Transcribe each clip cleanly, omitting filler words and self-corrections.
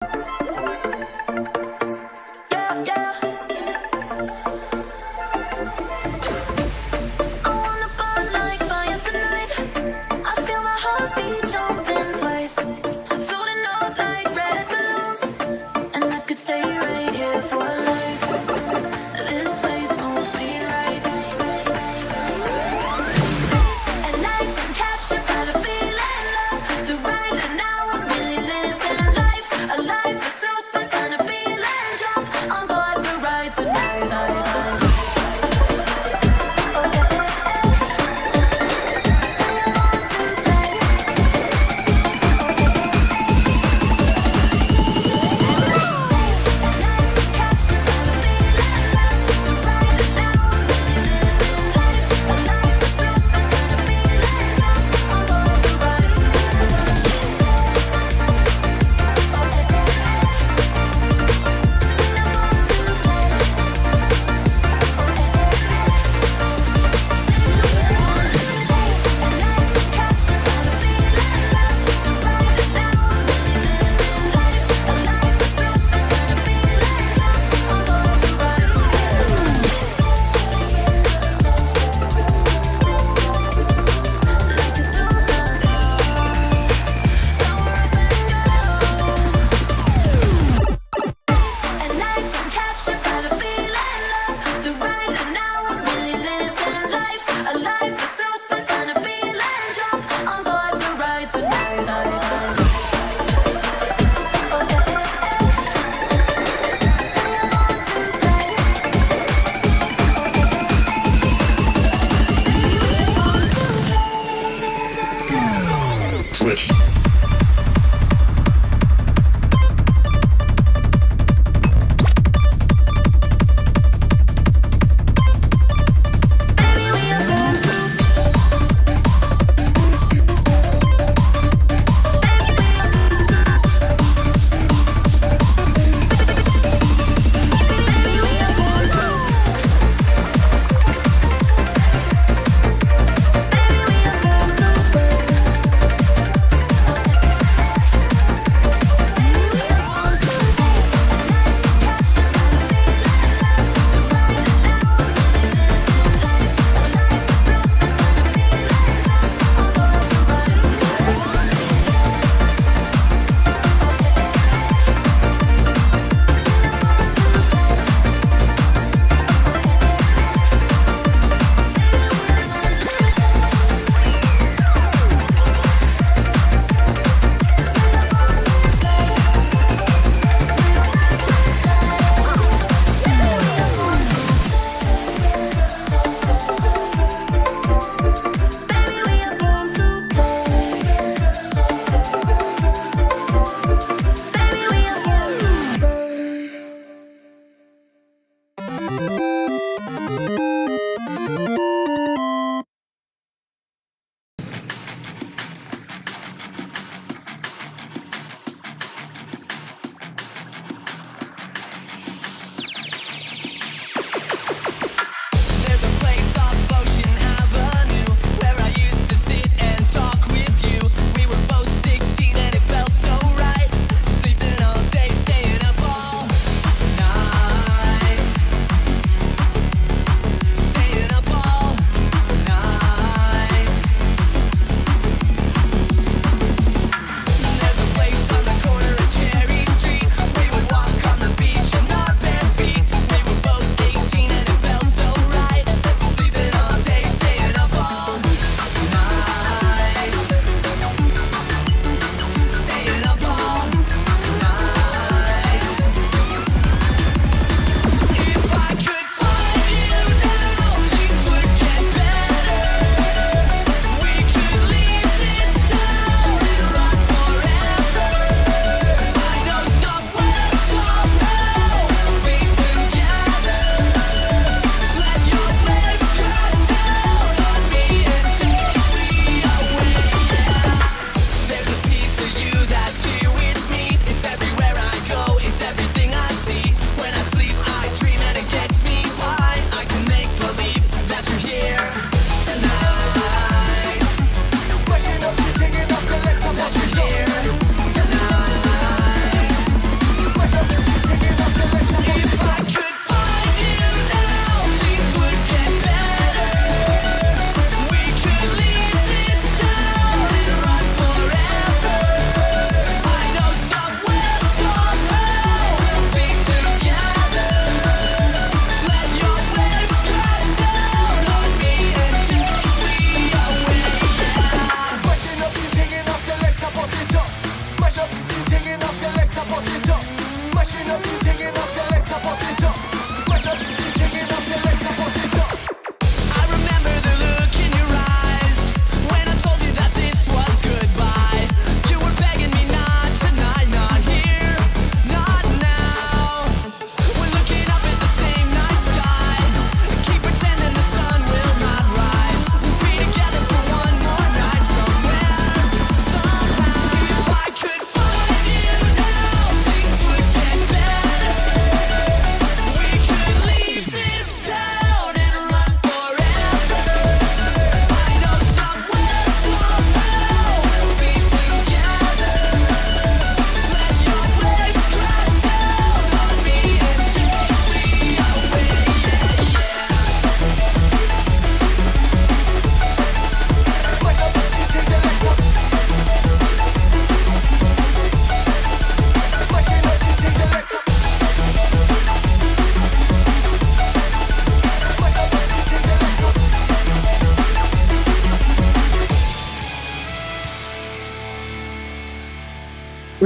Yeah, yeah. I wanna burn like fire tonight. I feel my heartbeat jumping twice. Floating up like red balloons, and I could stay right here for life. This place moves me right. At night I'm captured by the feeling love. The right and now I'm really living life. A life.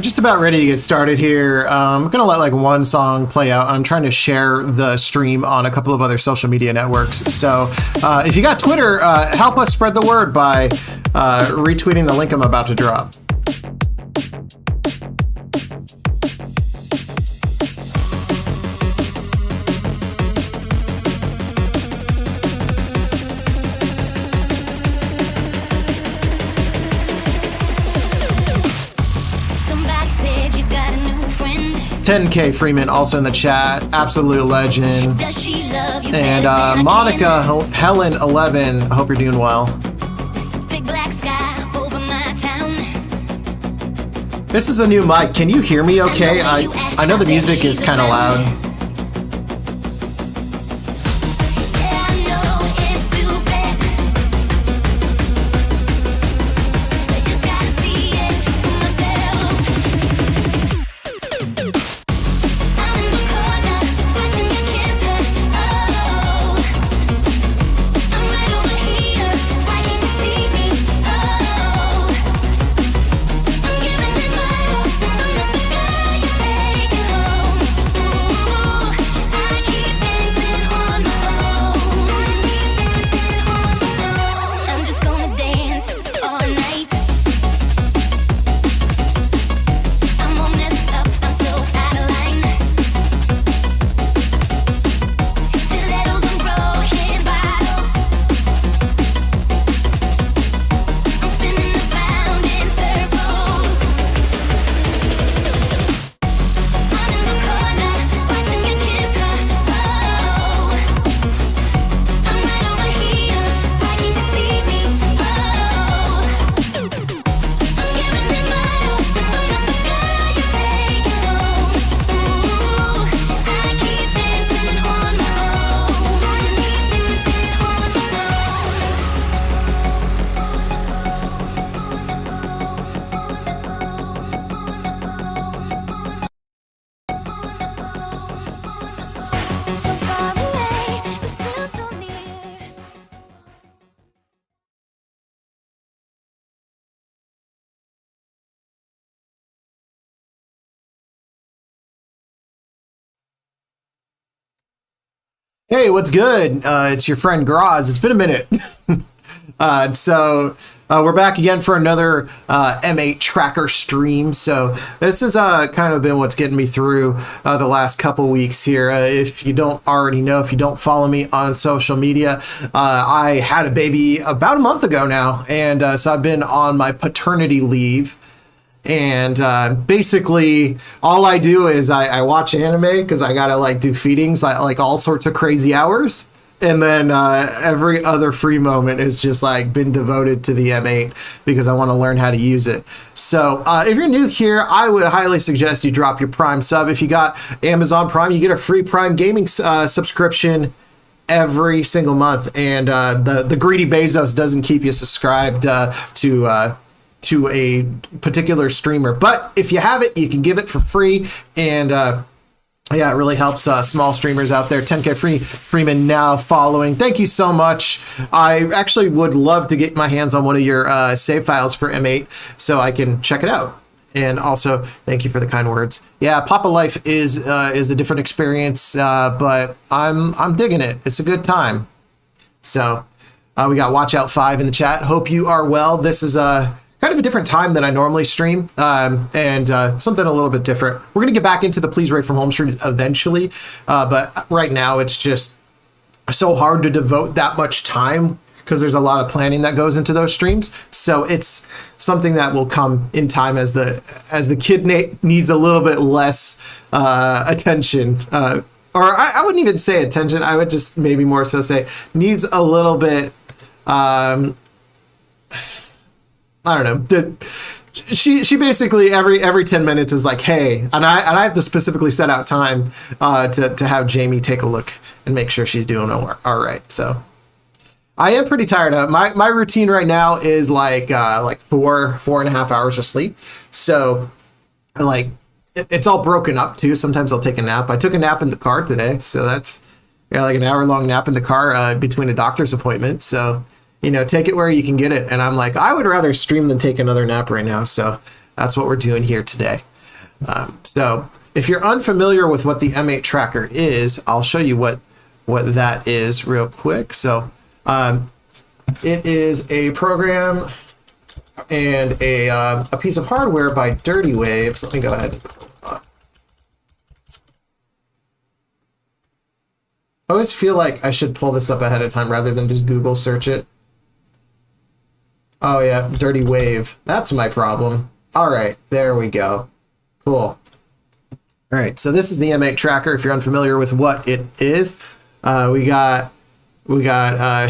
just about ready to get started here. I'm gonna let like one song play out. I'm trying to share the stream on a couple of other social media networks. So if you got Twitter, help us spread the word by retweeting the link I'm about to drop. Somebody said you got a new friend. 10K Freeman also in the chat, absolute legend. Does she love you? And Monica Helen 11, hope you're doing well. It's a big black sky over my town. This is a new mic. Can you hear me okay? I know the music is kind of loud. Yeah, I know it's stupid. I just gotta see it for myself. I'm in the corner watching you kiss her. Oh, I'm right over here. Why can't you see me? Oh, I'm giving it my all. I'm just the girl you take it home. Ooh, I keep dancing on my own. I'm just gonna dance all night. I'm all messed up, I'm so out of line. Stilettos and broken bottles. I'm spinning around in circles. I'm in the corner watching you kiss her. Oh, I'm right over here. Why can't you see me? Oh, I'm giving it my all. I'm just the girl you take it home. Ooh, I keep dancing on my own. So far away, but still so near. Hey, what's good? It's your friend Graz. It's been a minute. We're back again for another M8 tracker stream. So this has kind of been what's getting me through the last couple weeks here. If you don't already know, if you don't follow me on social media, I had a baby about a month ago now. And so I've been on my paternity leave. And basically all I do is I watch anime because I gotta like do feedings like all sorts of crazy hours, and then every other free moment is just like been devoted to the M8 because I want to learn how to use it. So if you're new here, I would highly suggest you drop your Prime sub. If you got Amazon Prime, you get a free Prime Gaming subscription every single month, and the greedy Bezos doesn't keep you subscribed to a particular streamer, but if you have it, you can give it for free, and yeah, it really helps small streamers out there. 10K Freeman now following. Thank you so much. I actually would love to get my hands on one of your save files for M8 so I can check it out. And also, thank you for the kind words. Yeah, Papa Life is a different experience, but I'm digging it. It's a good time. So we got Watch Out 5 in the chat. Hope you are well. This is kind of a different time than I normally stream, and something a little bit different. We're going to get back into the Please Rate from Home streams eventually, but right now it's just so hard to devote that much time because there's a lot of planning that goes into those streams. So it's something that will come in time as the kid needs a little bit less attention. Or I wouldn't even say attention. I would just maybe more so say needs a little bit, I don't know. She basically every 10 minutes is like, hey, and I have to specifically set out time to have Jamie take a look and make sure she's doing all right. So I am pretty tired of my routine right now is like 4.5 hours of sleep. So like it's all broken up too. Sometimes I'll take a nap. I took a nap in the car today, so that's like an hour-long nap in the car between a doctor's appointment. So take it where you can get it. And I'm like, I would rather stream than take another nap right now. So that's what we're doing here today. So if you're unfamiliar with what the M8 tracker is, I'll show you what that is real quick. So it is a program and a piece of hardware by Dirty Waves. Let me go ahead and pull it up. I always feel like I should pull this up ahead of time rather than just Google search it. Oh yeah, Dirty Wave. That's my problem. All right, there we go. Cool. All right, so this is the M8 tracker. If you're unfamiliar with what it is, we got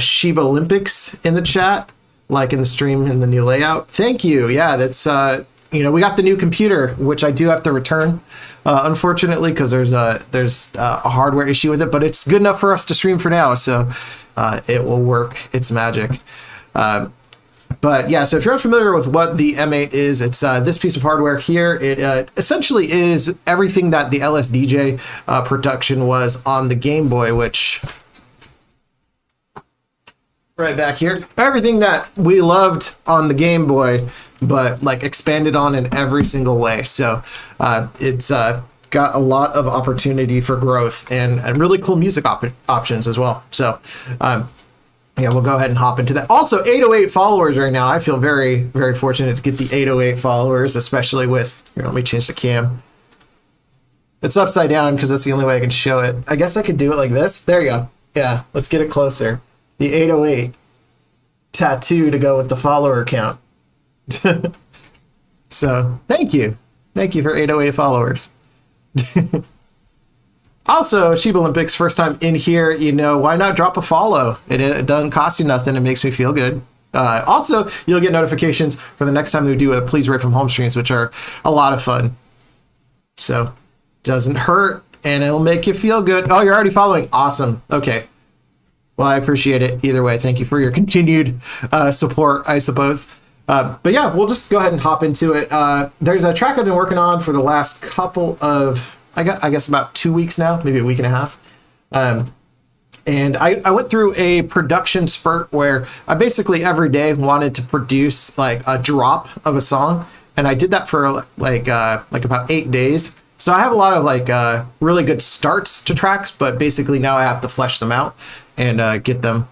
Sheba Olympics in the chat, like in the stream in the new layout. Thank you. Yeah, that's we got the new computer, which I do have to return, unfortunately, because there's a hardware issue with it, but it's good enough for us to stream for now, so it will work its magic. But yeah, so if you're unfamiliar with what the M8 is, it's this piece of hardware here. It essentially is everything that the LSDJ production was on the Game Boy, which right back here, everything that we loved on the Game Boy, but like expanded on in every single way. So it's got a lot of opportunity for growth and really cool music options as well. So yeah, we'll go ahead and hop into that. Also, 808 followers right now. I feel very, very fortunate to get the 808 followers, especially with, here, let me change the cam. It's upside down because that's the only way I can show it. I guess I could do it like this. There you go. Yeah, let's get it closer. The 808 tattoo to go with the follower count. So, thank you. Thank you for 808 followers. Also, Sheba Olympics, first time in here, why not drop a follow? It doesn't cost you nothing. It makes me feel good. Also, you'll get notifications for the next time we do a Please Rate from Home streams, which are a lot of fun. So, doesn't hurt, and it'll make you feel good. Oh, you're already following. Awesome. Okay. Well, I appreciate it. Either way, thank you for your continued support, I suppose. But yeah, we'll just go ahead and hop into it. There's a track I've been working on for the last couple of... I guess about 2 weeks now, maybe a week and a half. And I went through a production spurt where I basically every day wanted to produce like a drop of a song. And I did that for like about 8 days. So I have a lot of like really good starts to tracks, but basically now I have to flesh them out and get them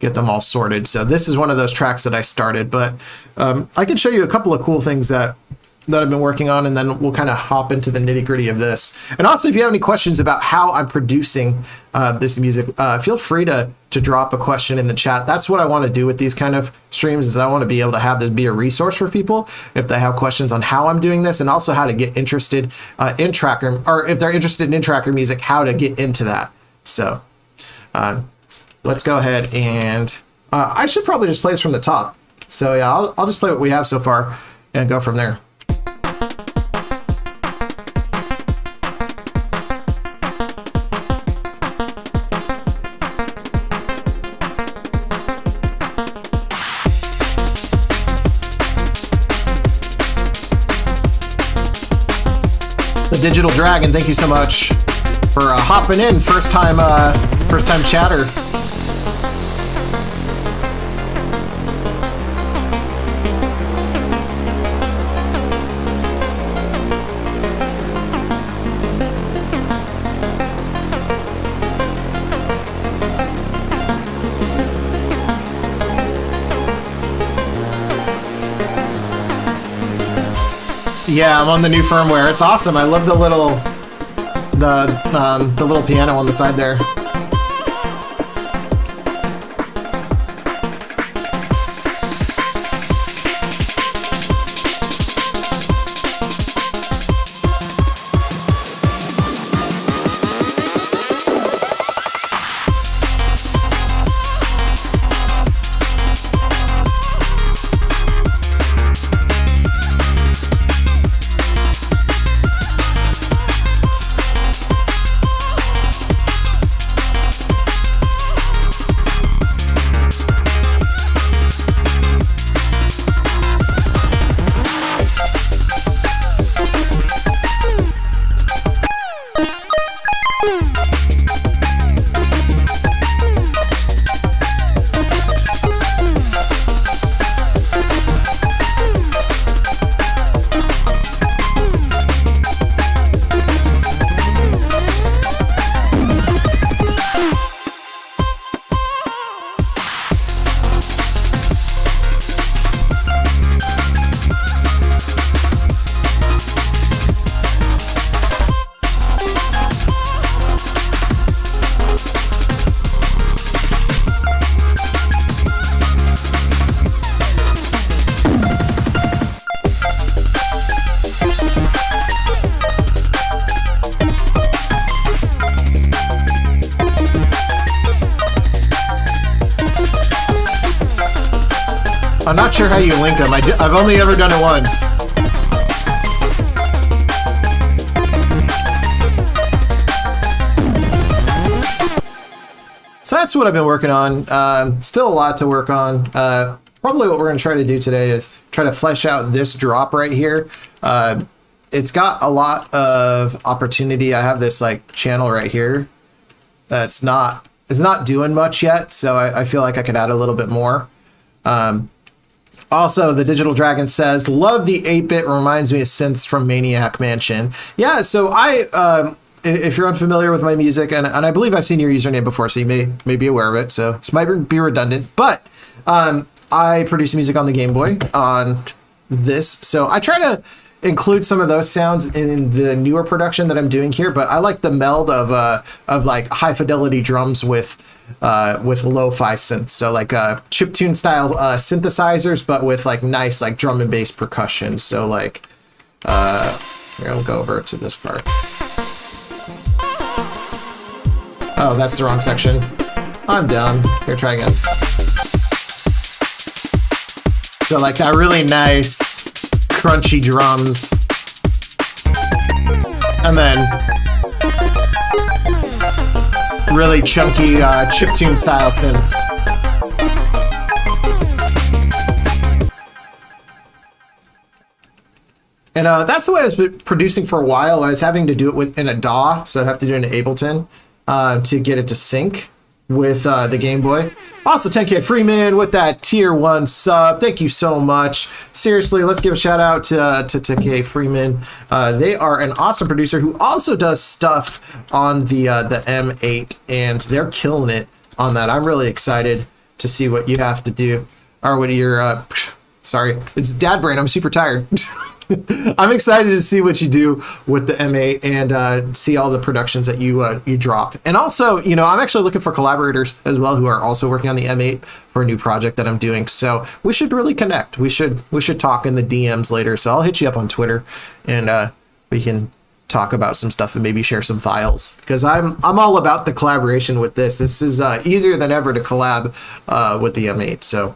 all sorted. So this is one of those tracks that I started, but I can show you a couple of cool things that I've been working on, and then we'll kind of hop into the nitty gritty of this. And also, if you have any questions about how I'm producing this music, feel free to drop a question in the chat. That's what I want to do with these kind of streams, is I want to be able to have this be a resource for people if they have questions on how I'm doing this, and also how to get interested in tracker, or if they're interested in tracker music, how to get into that. So let's go ahead and I should probably just play this from the top. So yeah, I'll just play what we have so far and go from there. Digital Dragon, thank you so much for hopping in. First time chatter. Yeah, I'm on the new firmware. It's awesome. I love the little piano on the side there. I'm not sure how you link them. I've only ever done it once. So that's what I've been working on. Still a lot to work on. Probably what we're going to try to do today is try to flesh out this drop right here. It's got a lot of opportunity. I have this like channel right here that's not doing much yet, so I feel like I could add a little bit more. Also, the Digital Dragon says, love the 8-bit, reminds me of synths from Maniac Mansion. Yeah, so if you're unfamiliar with my music, and I believe I've seen your username before, so you may be aware of it, so this might be redundant, but I produce music on the Game Boy on this, so I try to include some of those sounds in the newer production that I'm doing here, but I like the meld of like high fidelity drums with lo-fi synths, so like chiptune style synthesizers, but with like nice like drum and bass percussion. So like here, I'll go over to this part. Oh, that's the wrong section. I'm down. Here, try again. So like that really nice crunchy drums, and then really chunky chiptune style synths. And that's the way I was producing for a while. I was having to do it in a DAW, so I'd have to do it in Ableton to get it to sync with the Game Boy. Also, 10K Freeman with that tier 1 sub. Thank you so much. Seriously, let's give a shout out to 10K Freeman. They are an awesome producer who also does stuff on the M8, and they're killing it on that. I'm really excited to see what you have to do, or what your sorry, it's dad brain. I'm super tired. I'm excited to see what you do with the M8 and see all the productions that you drop. And also, you know, I'm actually looking for collaborators as well who are also working on the M8 for a new project that I'm doing. So we should really connect. We should talk in the DMs later. So I'll hit you up on Twitter, and we can talk about some stuff and maybe share some files, because I'm all about the collaboration with this. This is easier than ever to collab with the M8. So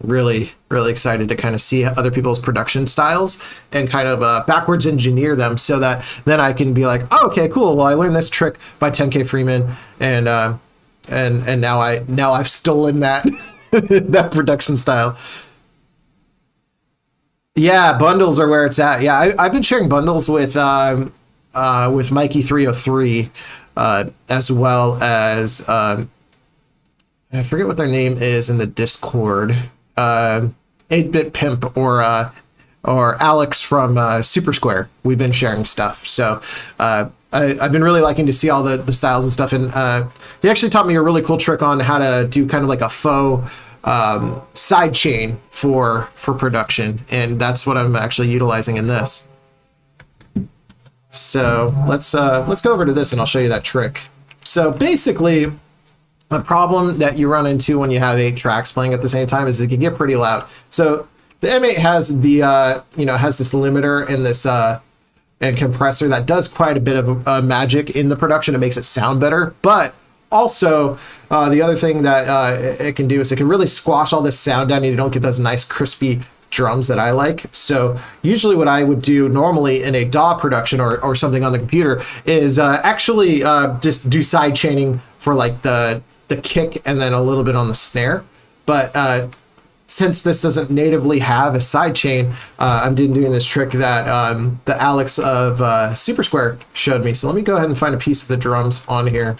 really excited to kind of see other people's production styles and kind of backwards engineer them, so that then I can be like, oh, okay, cool, well, I learned this trick by 10K Freeman, and now I've stolen that that production style. Yeah, bundles are where it's at. Yeah, I've been sharing bundles with Mikey 303 as well as I forget what their name is in the Discord. 8-Bit Pimp or Alex from Super Square. We've been sharing stuff. So I've been really liking to see all the styles and stuff. And he actually taught me a really cool trick on how to do kind of like a faux side chain for production. And that's what I'm actually utilizing in this. So let's go over to this and I'll show you that trick. So basically, the problem that you run into when you have 8 tracks playing at the same time is it can get pretty loud. So the M8 has the has this limiter and this and compressor that does quite a bit of magic in the production. It makes it sound better, but also the other thing that it can do is it can really squash all this sound down, and you don't get those nice crispy drums that I like. So usually what I would do normally in a DAW production or something on the computer is actually just do side chaining for like the kick and then a little bit on the snare. But since this doesn't natively have a side chain, I'm doing this trick that the Alex of Super Square showed me. So let me go ahead and find a piece of the drums on here.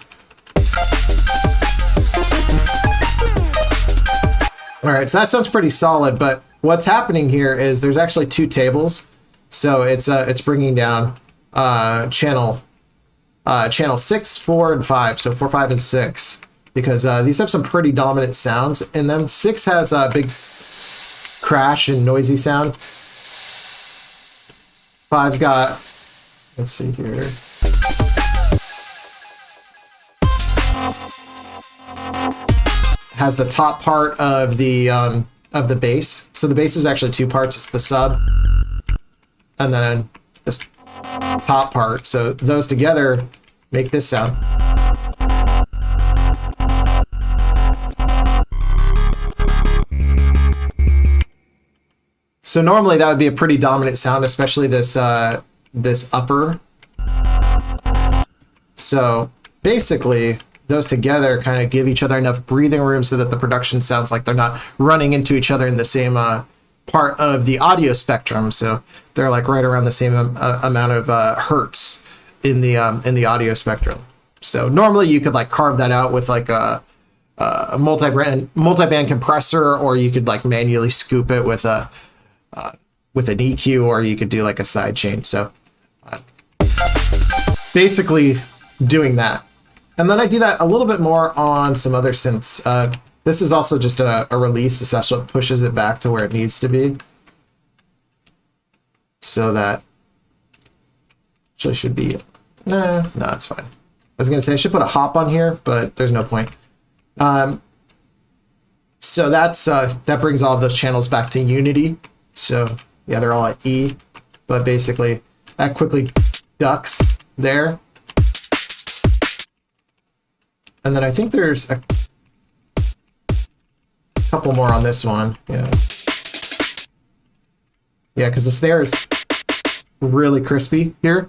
All right, so that sounds pretty solid, but what's happening here is there's actually 2 tables. So it's bringing down channel 6, 4, and 5. So 4, 5, and 6. Because these have some pretty dominant sounds in them. 6 has a big crash and noisy sound. 5's got, let's see here. Has the top part of the bass. So the bass is actually 2 parts. It's the sub, and then this top part. So those together make this sound. So normally that would be a pretty dominant sound, especially this this upper. So basically those together kind of give each other enough breathing room so that the production sounds like they're not running into each other in the same part of the audio spectrum. So they're like right around the same amount of hertz in the audio spectrum. So normally you could like carve that out with like a multi-band compressor, or you could like manually scoop it with an EQ, or you could do like a side chain. So basically doing that. And then I do that a little bit more on some other synths. This is also just a release. This actually pushes it back to where it needs to be. So that actually should be, no, it's fine. I was gonna say I should put a hop on here, but there's no point. So that's that brings all of those channels back to unity. So yeah, they're all at E, but basically that quickly ducks there. And then I think there's a couple more on this one. Yeah, because the snare is really crispy here.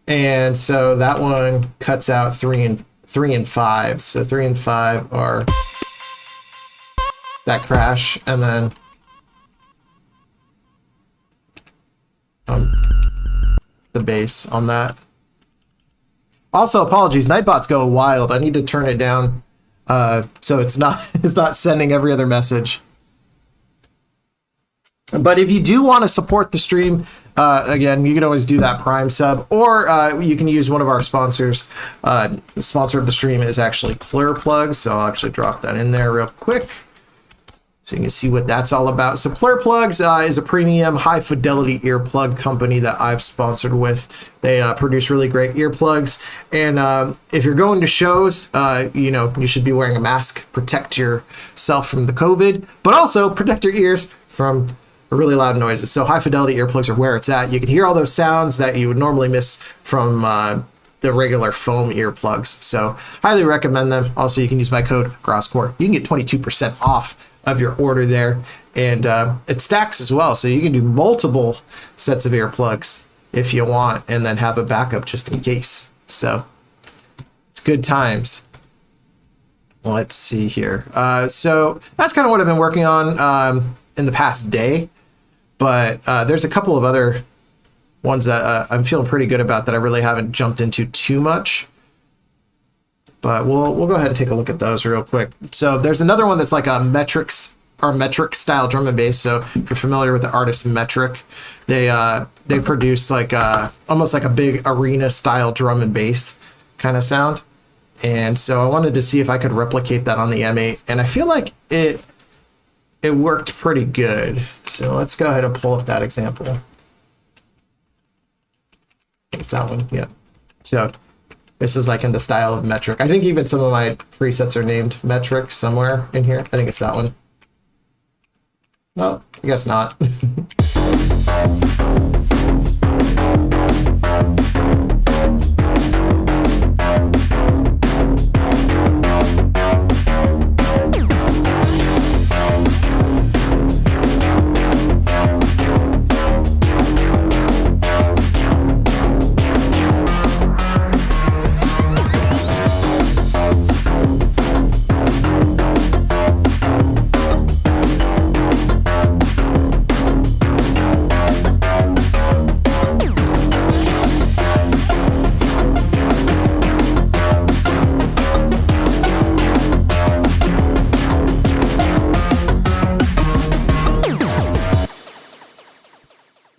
And so that one cuts out 3 and 5. So 3 and 5 are that crash, and then the bass on that. Also, apologies, Nightbot's going wild. I need to turn it down so it's not sending every other message. But if you do want to support the stream, again, you can always do that Prime sub, or you can use one of our sponsors. The sponsor of the stream is actually Plurplug, so I'll actually drop that in there real quick so you can see what that's all about. So Plurplugs is a premium high fidelity earplug company that I've sponsored with. They produce really great earplugs, and if you're going to shows, you should be wearing a mask, protect yourself from the COVID, but also protect your ears from really loud noises. So high fidelity earplugs are where it's at. You can hear all those sounds that you would normally miss from the regular foam earplugs. So highly recommend them. Also, you can use my code GrazCore. You can get 22% off of your order there, and it stacks as well. So you can do multiple sets of earplugs if you want, and then have a backup just in case. So it's good times. Let's see here. So that's kind of what I've been working on in the past day. But there's a couple of other ones that I'm feeling pretty good about that I really haven't jumped into too much. But we'll go ahead and take a look at those real quick. So there's another one that's like a metric style drum and bass. So if you're familiar with the artist Metric, they produce like almost like a big arena style drum and bass kind of sound. And so I wanted to see if I could replicate that on the M8, and I feel like it worked pretty good. So let's go ahead and pull up that example. It's that one, yeah. So this is like in the style of Metric. I think even some of my presets are named Metric somewhere in here. I think it's that one. No, I guess not.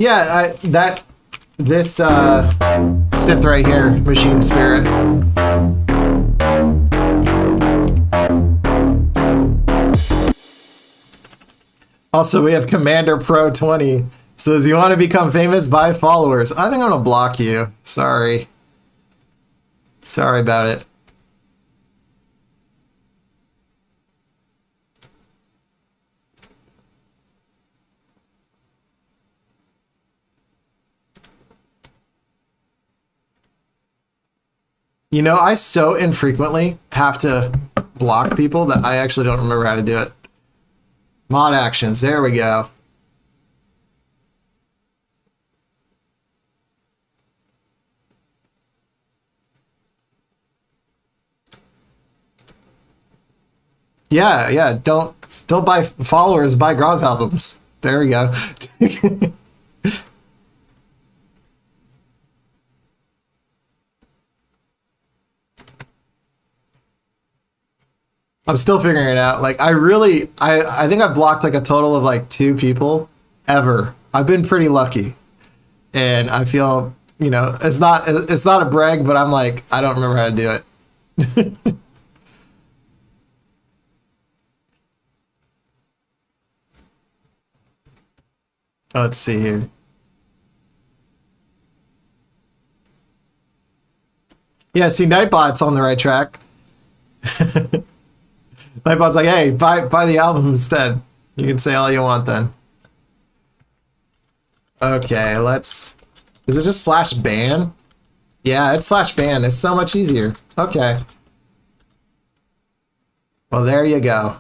Yeah, this synth right here, Machine Spirit. Also, we have Commander Pro 20. Says, you want to become famous? Buy followers. I think I'm gonna block you. Sorry about it. You know, I so infrequently have to block people that I actually don't remember how to do it. Mod actions. There we go. Yeah, yeah. Don't buy followers, buy Graz albums. There we go. I'm still figuring it out. Like I think I've blocked like a total of like 2 people ever. I've been pretty lucky. And I feel, it's not a brag, but I'm like, I don't remember how to do it. Let's see here. Yeah, see, Nightbot's on the right track. Nightbot's like, hey, buy the album instead. You can say all you want then. Okay, is it just /ban? Yeah, it's /ban. It's so much easier. Okay. Well, there you go.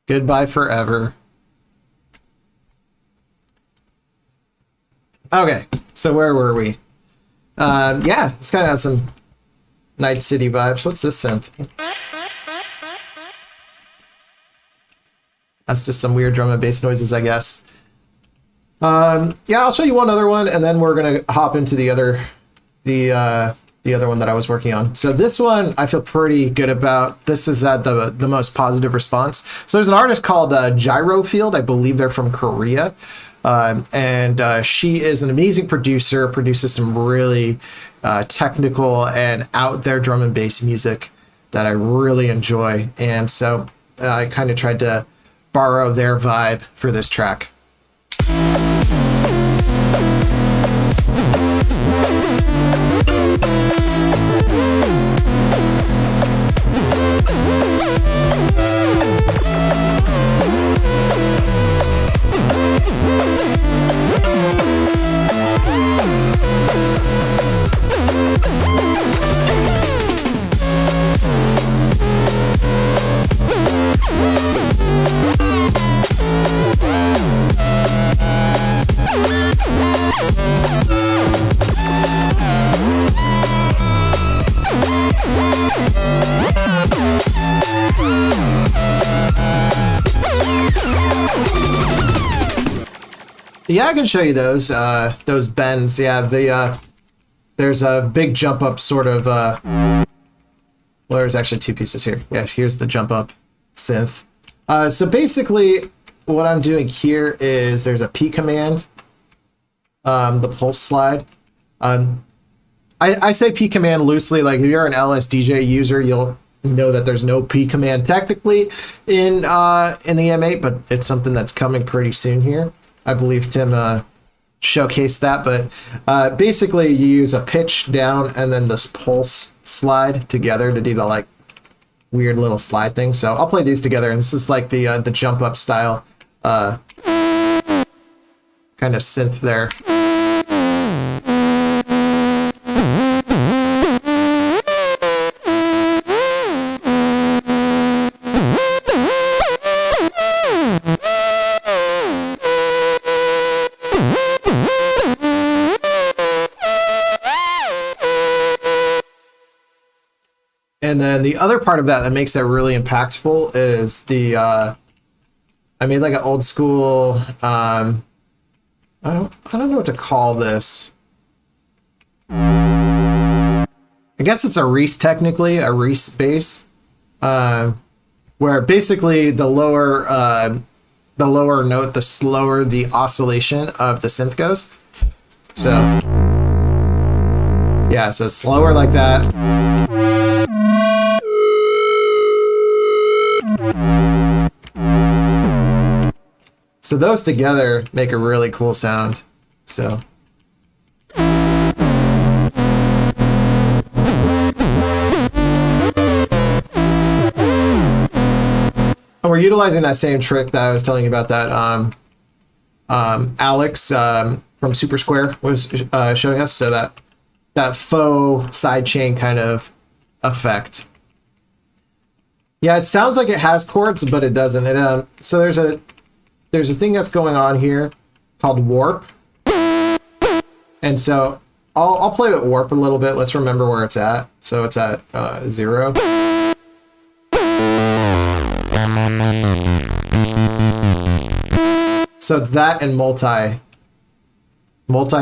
Goodbye forever. Okay, so where were we? Yeah, it's kind of has some Night City vibes. What's this synth? That's just some weird drum and bass noises, I guess. Yeah, I'll show you one other one, and then we're gonna hop into the other one that I was working on. So this one I feel pretty good about. This is at the most positive response. So there's an artist called Gyro Field. I believe they're from Korea. And she is an amazing producer, produces some really technical and out there drum and bass music that I really enjoy. And so I kind of tried to borrow their vibe for this track. Yeah, I can show you those bends. Yeah, there's a big jump up sort of. Well, there's actually 2 pieces here. Yeah, here's the jump up synth. So basically, what I'm doing here is there's a P command, the pulse slide. I say P command loosely. Like if you're an LSDJ user, you'll know that there's no P command technically in the M8, but it's something that's coming pretty soon here. I believe Tim showcased that, but basically you use a pitch down and then this pulse slide together to do the like weird little slide thing. So I'll play these together, and this is like the jump up style kind of synth there. And then the other part of that makes that really impactful is I made like an old school, I don't know what to call this. I guess it's a Reese technically, a Reese bass, where basically the lower note, the slower the oscillation of the synth goes. So yeah, so slower like that. So those together make a really cool sound. So and we're utilizing that same trick that I was telling you about that Alex from Super Square was showing us. So that faux sidechain kind of effect. Yeah, it sounds like it has chords, but it doesn't. So there's a thing that's going on here called warp, and so I'll play with warp a little bit. Let's remember where it's at. So it's at 0. So it's that and multi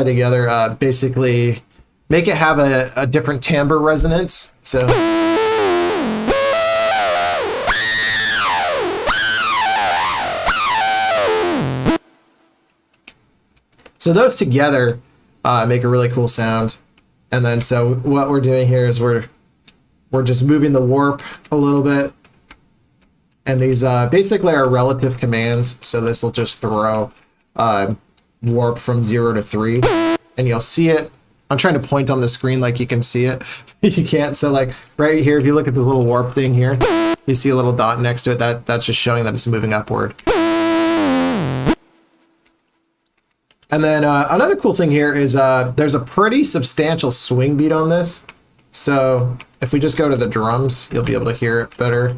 together. Basically, make it have a different timbre resonance. So. So those together make a really cool sound. And then so what we're doing here is we're just moving the warp a little bit. And these basically are relative commands. So this will just throw warp from 0 to 3. And you'll see it. I'm trying to point on the screen like you can see it. You can't. So like right here, if you look at this little warp thing here, you see a little dot next to it. That's just showing that it's moving upward. And then another cool thing here is there's a pretty substantial swing beat on this. So if we just go to the drums, you'll be able to hear it better.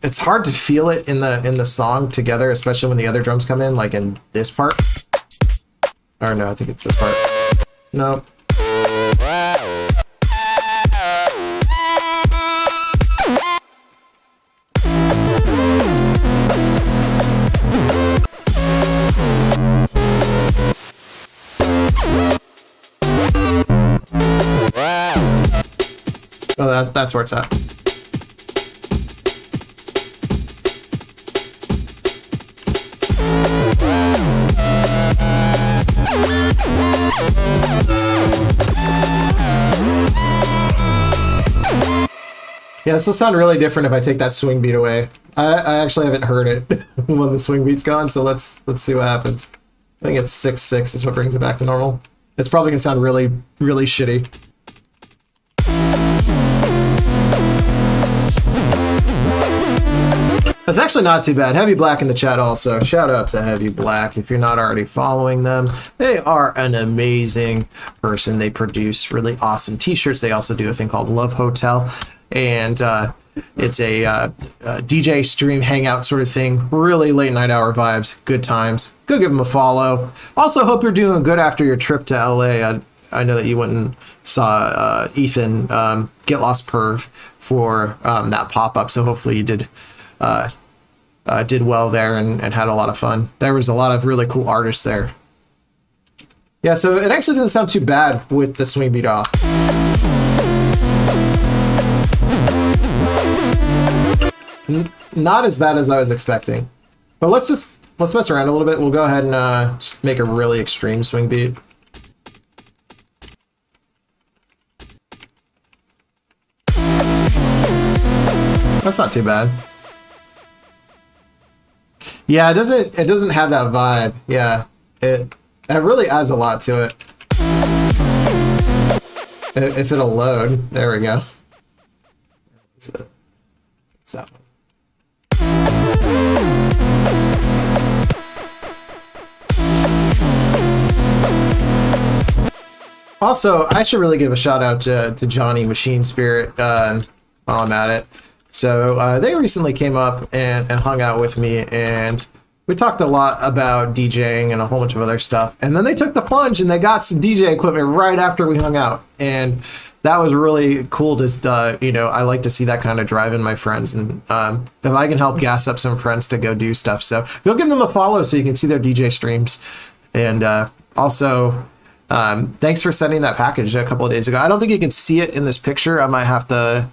It's hard to feel it in the song together, especially when the other drums come in, like in this part. Or no, I think it's this part. No. Oh, that's where it's at. Yeah, this will sound really different if I take that swing beat away. I actually haven't heard it when the swing beat's gone, so let's see what happens. I think it's 6/6 is what brings it back to normal. It's probably gonna sound really, really shitty. That's actually not too bad. Heavy Black in the chat also. Shout out to Heavy Black if you're not already following them. They are an amazing person. They produce really awesome t-shirts. They also do a thing called Love Hotel. And it's a DJ stream hangout sort of thing. Really late night hour vibes. Good times. Go give them a follow. Also hope you're doing good after your trip to LA. I know that you went and saw Ethan Get Lost Perv for that pop-up. So hopefully you did well there and had a lot of fun. There was a lot of really cool artists there. Yeah, so it actually doesn't sound too bad with the swing beat off. Not as bad as I was expecting. But let's mess around a little bit. We'll go ahead and just make a really extreme swing beat. That's not too bad. Yeah, it doesn't have that vibe. Yeah, it really adds a lot to it. If it'll load, there we go. It's that one. Also, I should really give a shout out to Johnny Machine Spirit while I'm at it. So they recently came up and hung out with me, and we talked a lot about DJing and a whole bunch of other stuff. And then they took the plunge and they got some DJ equipment right after we hung out. And that was really cool. Just, I like to see that kind of drive in my friends. And if I can help gas up some friends to go do stuff. So go give them a follow so you can see their DJ streams. And also, thanks for sending that package a couple of days ago. I don't think you can see it in this picture. I might have to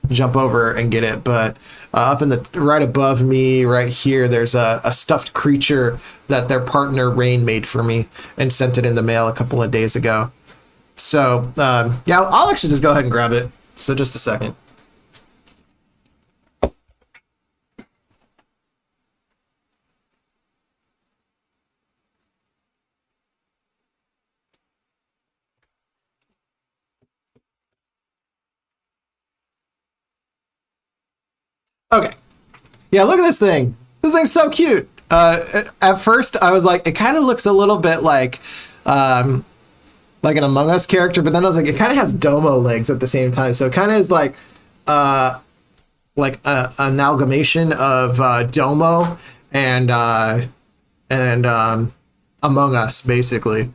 jump over and get it, but up in the right above me right here, there's a stuffed creature that their partner Rain made for me and sent it in the mail a couple of days ago. So yeah, I'll actually just go ahead and grab it. So just a second. Okay. Yeah, look at this thing. This thing's so cute. At first, I was like, it kind of looks a little bit like an Among Us character, but then I was like, it kind of has Domo legs at the same time, so it kind of is like an amalgamation of Domo and Among Us, basically.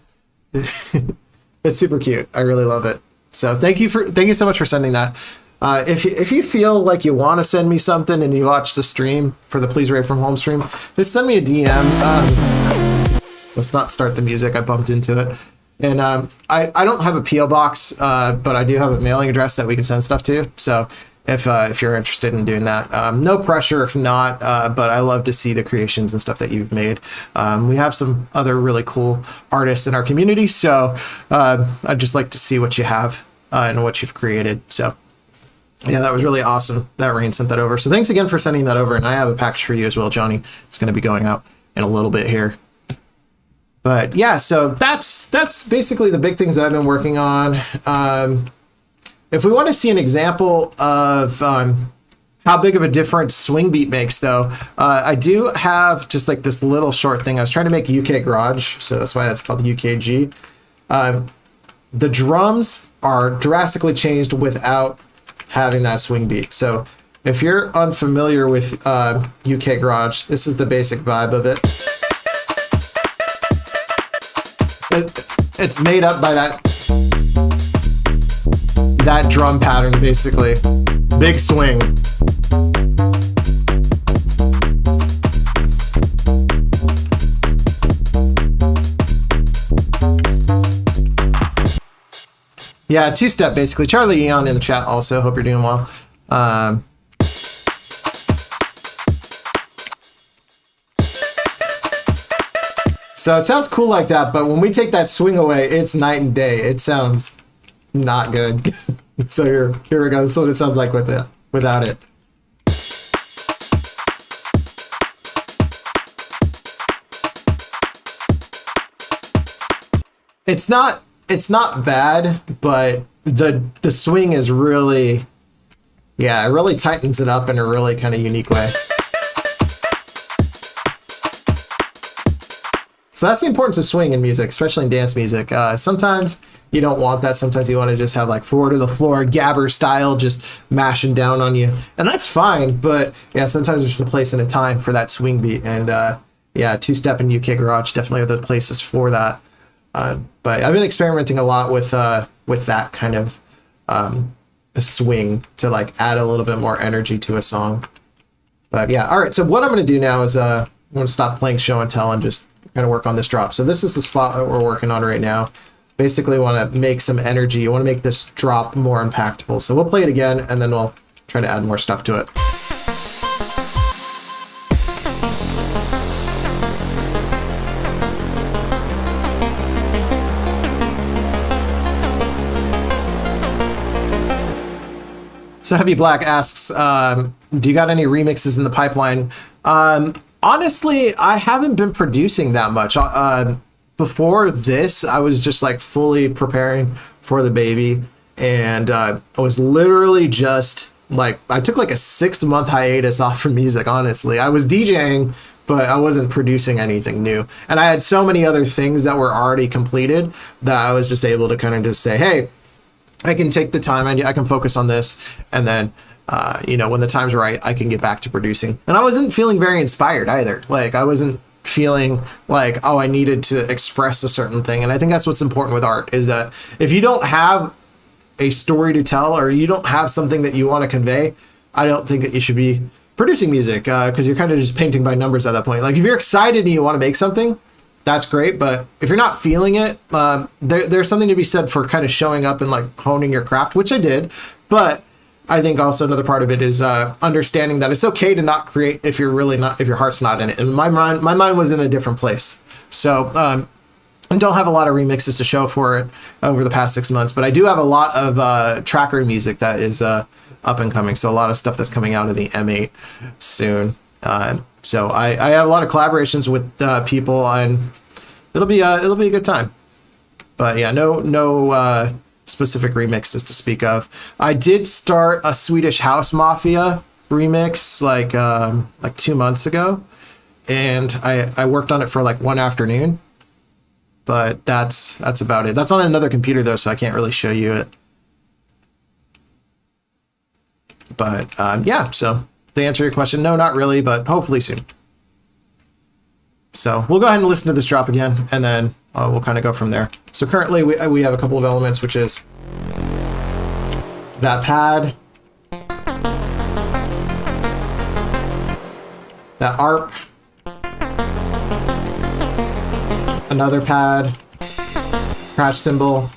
It's super cute. I really love it. So thank you so much for sending that. If you feel like you want to send me something and you watch the stream for the Please Rate from Home stream, just send me a DM. Let's not start the music. I bumped into it. And I don't have a PO box, but I do have a mailing address that we can send stuff to. So if you're interested in doing that, no pressure if not. But I love to see the creations and stuff that you've made. We have some other really cool artists in our community, so I'd just like to see what you have and what you've created. So yeah, that was really awesome that Rain sent that over. So thanks again for sending that over. And I have a package for you as well, Johnny. It's going to be going out in a little bit here. But yeah, so that's basically the big things that I've been working on. If we want to see an example of how big of a difference swing beat makes, though, I do have just like this little short thing. I was trying to make UK Garage, so that's why it's called UKG. The drums are drastically changed without having that swing beat. So if you're unfamiliar with UK Garage, this is the basic vibe of it. It's made up by that drum pattern, basically. Big swing. Yeah, two-step, basically. Charlie Eon in the chat also. Hope you're doing well. So it sounds cool like that, but when we take that swing away, it's night and day. It sounds not good. So here we go. This is what it sounds like without it. It's not bad, but the swing is really, yeah, it really tightens it up in a really kind of unique way. So that's the importance of swing in music, especially in dance music. Sometimes you don't want that. Sometimes you want to just have like four to the floor, gabber style, just mashing down on you. And that's fine. But yeah, sometimes there's a place and a time for that swing beat. And yeah, two-step and UK Garage definitely are the places for that. But I've been experimenting a lot with that kind of a swing to like add a little bit more energy to a song. But yeah, all right. So what I'm going to do now is I'm going to stop playing show and tell and just kind of work on this drop. So this is the spot that we're working on right now. Basically want to make some energy. You want to make this drop more impactful. So we'll play it again and then we'll try to add more stuff to it. So Heavy Black asks, do you got any remixes in the pipeline? Honestly, I haven't been producing that much. Before this, I was just like fully preparing for the baby. And I was literally just like, I took like a 6-month hiatus off from music, honestly. I was DJing, but I wasn't producing anything new. And I had so many other things that were already completed that I was just able to kind of just say, hey, I can take the time, I can focus on this, and then, when the time's right, I can get back to producing. And I wasn't feeling very inspired either. Like, I wasn't feeling like, oh, I needed to express a certain thing. And I think that's what's important with art, is that if you don't have a story to tell, or you don't have something that you want to convey, I don't think that you should be producing music, because you're kind of just painting by numbers at that point. Like, if you're excited and you want to make something, that's great, but if you're not feeling it, there's something to be said for kind of showing up and like honing your craft, which I did. But I think also another part of it is understanding that it's okay to not create if your heart's not in it. And my mind was in a different place. So I don't have a lot of remixes to show for it over the past 6 months, but I do have a lot of tracker music that is up and coming. So a lot of stuff that's coming out of the M8 soon. So I have a lot of collaborations with people, and it'll be a good time. But yeah, no specific remixes to speak of. I did start a Swedish House Mafia remix like 2 months ago, and I worked on it for like one afternoon. But that's about it. That's on another computer though, so I can't really show you it. But yeah, so to answer your question, no, not really, but hopefully soon. So we'll go ahead and listen to this drop again, and then we'll kind of go from there. So currently we have a couple of elements, which is that pad, that ARP, another pad, crash cymbal.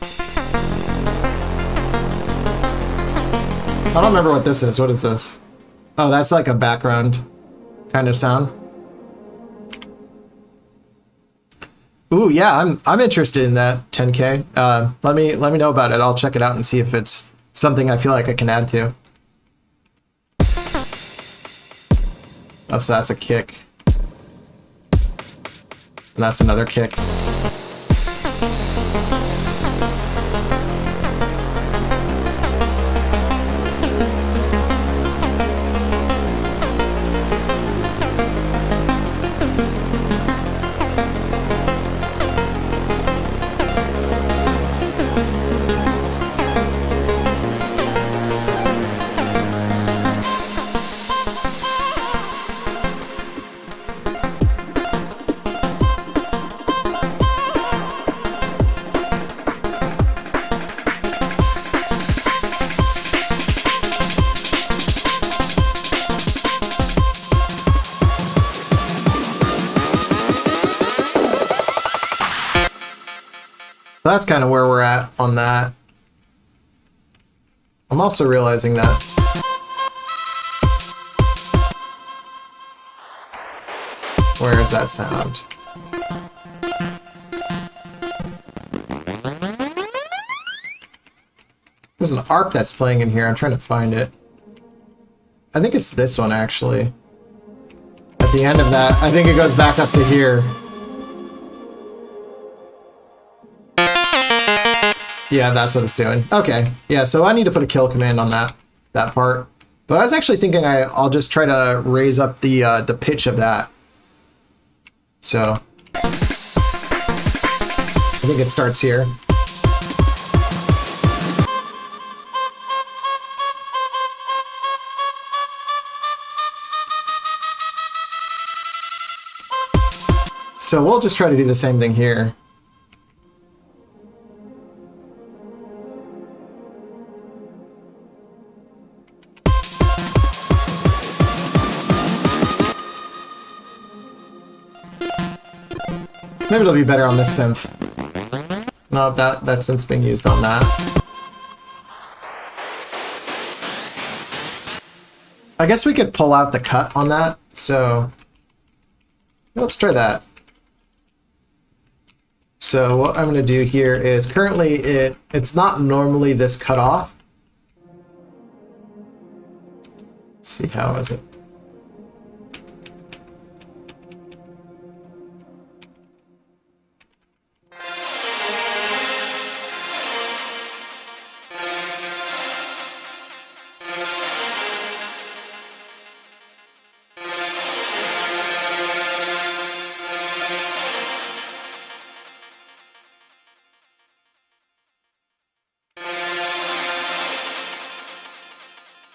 I don't remember what this is. What is this? Oh, that's like a background kind of sound. Ooh, yeah, I'm interested in that 10K. Let me know about it. I'll check it out and see if it's something I feel like I can add to. Oh, so that's a kick. And that's another kick. That's kind of where we're at on that. I'm also realizing that where is that sound? There's an ARP that's playing in here. I'm trying to find it. I think it's this one actually. At the end of that, I think it goes back up to here. Yeah, that's what it's doing. Okay, yeah, so I need to put a kill command on that part. But I was actually thinking I'll just try to raise up the pitch of that. So I think it starts here. So we'll just try to do the same thing here. Maybe it'll be better on this synth. No, that synth's being used on that. I guess we could pull out the cut on that, so let's try that. So what I'm going to do here is currently it's not normally this cut off. Let's see, how is it?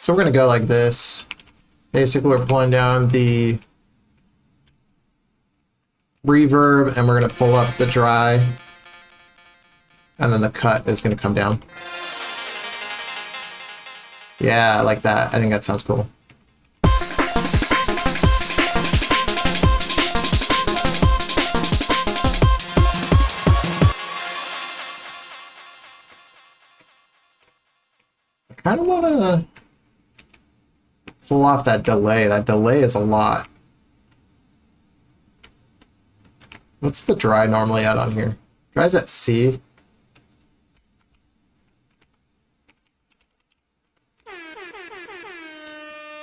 So we're going to go like this. Basically, we're pulling down the reverb, and we're going to pull up the dry, and then the cut is going to come down. Yeah, I like that. I think that sounds cool. I kind of want to pull off that delay. That delay is a lot. What's the dry normally at on here? Dry's at C.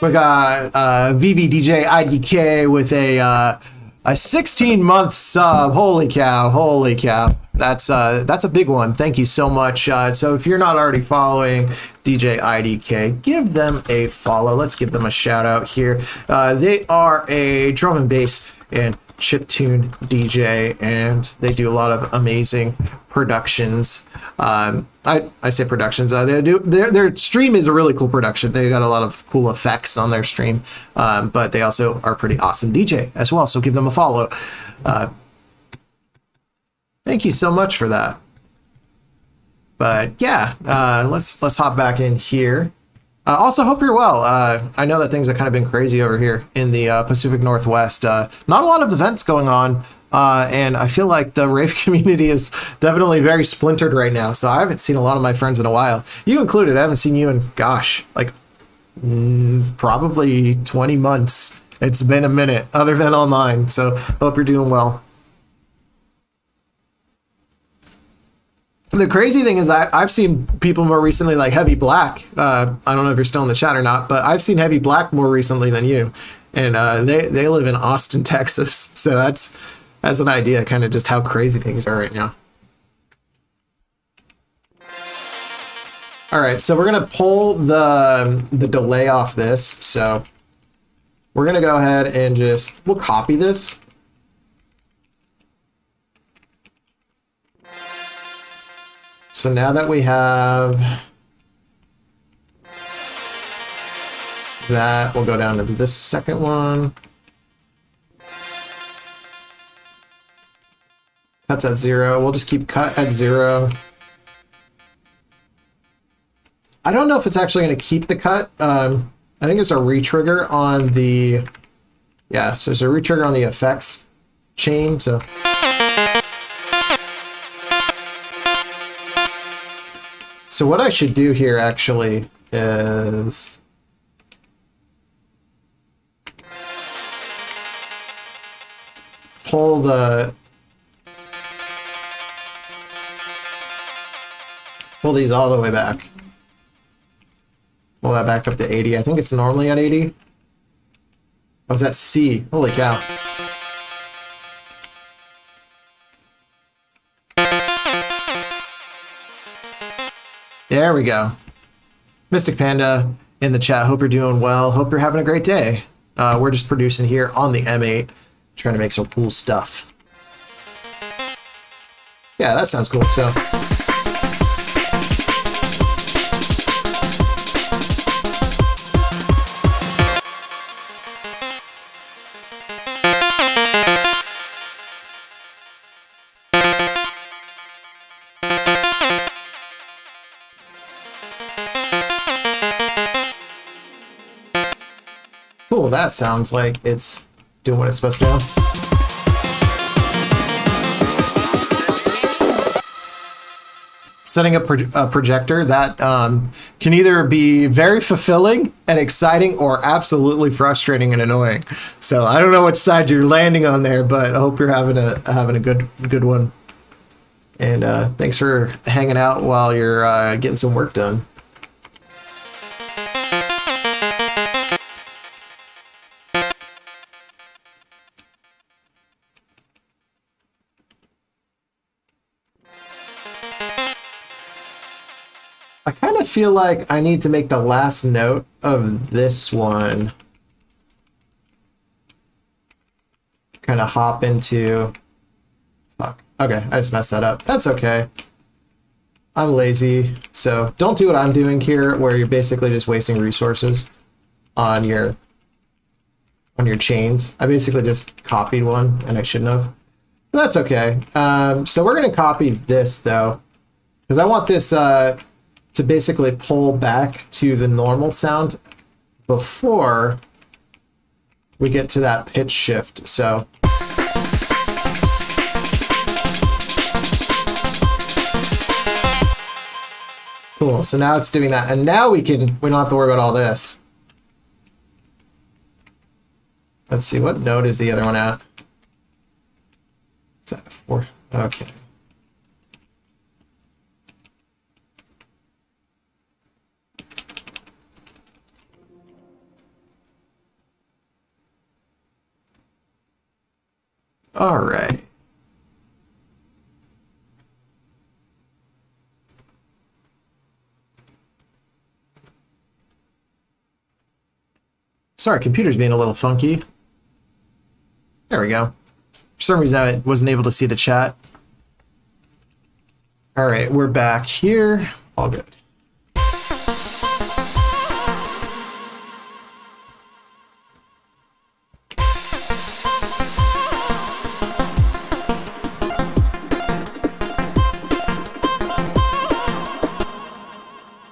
We got VBDJ IDK with a 16-month sub. Holy cow, holy cow. That's a big one. Thank you so much. So if you're not already following DJ IDK, give them a follow. Let's give them a shout out here. They are a drum and bass and chiptune DJ, and they do a lot of amazing productions. I say productions. They do their stream is a really cool production. They got a lot of cool effects on their stream, but they also are pretty awesome DJ as well. So give them a follow. Thank you so much for that. But yeah, let's hop back in here. Also, hope you're well. I know that things have kind of been crazy over here in the Pacific Northwest. Not a lot of events going on, and I feel like the rave community is definitely very splintered right now. So I haven't seen a lot of my friends in a while. You included. I haven't seen you in, gosh, like probably 20 months. It's been a minute, other than online. So hope you're doing well. The crazy thing is I've seen people more recently, like Heavy Black. I don't know if you're still in the chat or not, but I've seen Heavy Black more recently than you. And they live in Austin, Texas. So that's an idea, kind of just how crazy things are right now. All right, so we're going to pull the delay off this. So we're going to go ahead and we'll copy this. So now that we have that, we'll go down to this second one. Cut's at 0. We'll just keep cut at 0. I don't know if it's actually going to keep the cut. I think it's a retrigger on the, yeah, so it's a retrigger on the effects chain. So what I should do here actually is pull these all the way back. Pull that back up to 80. I think it's normally at 80. Oh, is that C? Holy cow. There we go. Mystic Panda in the chat. Hope you're doing well. Hope you're having a great day. We're just producing here on the M8, trying to make some cool stuff. Yeah, that sounds cool. So. Cool, that sounds like it's doing what it's supposed to do. Setting up a projector, that can either be very fulfilling and exciting or absolutely frustrating and annoying. So I don't know which side you're landing on there, but I hope you're having a good one. And thanks for hanging out while you're getting some work done. I kind of feel like I need to make the last note of this one kind of hop into... Fuck. Okay, I just messed that up. That's okay. I'm lazy, so don't do what I'm doing here, where you're basically just wasting resources on your chains. I basically just copied one, and I shouldn't have. But that's okay. So we're going to copy this, though, because I want this... to basically pull back to the normal sound before we get to that pitch shift. So cool. So now it's doing that, and now we don't have to worry about all this. Let's see, what note is the other one at? It's at 4. Okay. All right. Sorry, computer's being a little funky. There we go. For some reason, I wasn't able to see the chat. All right, we're back here. All good.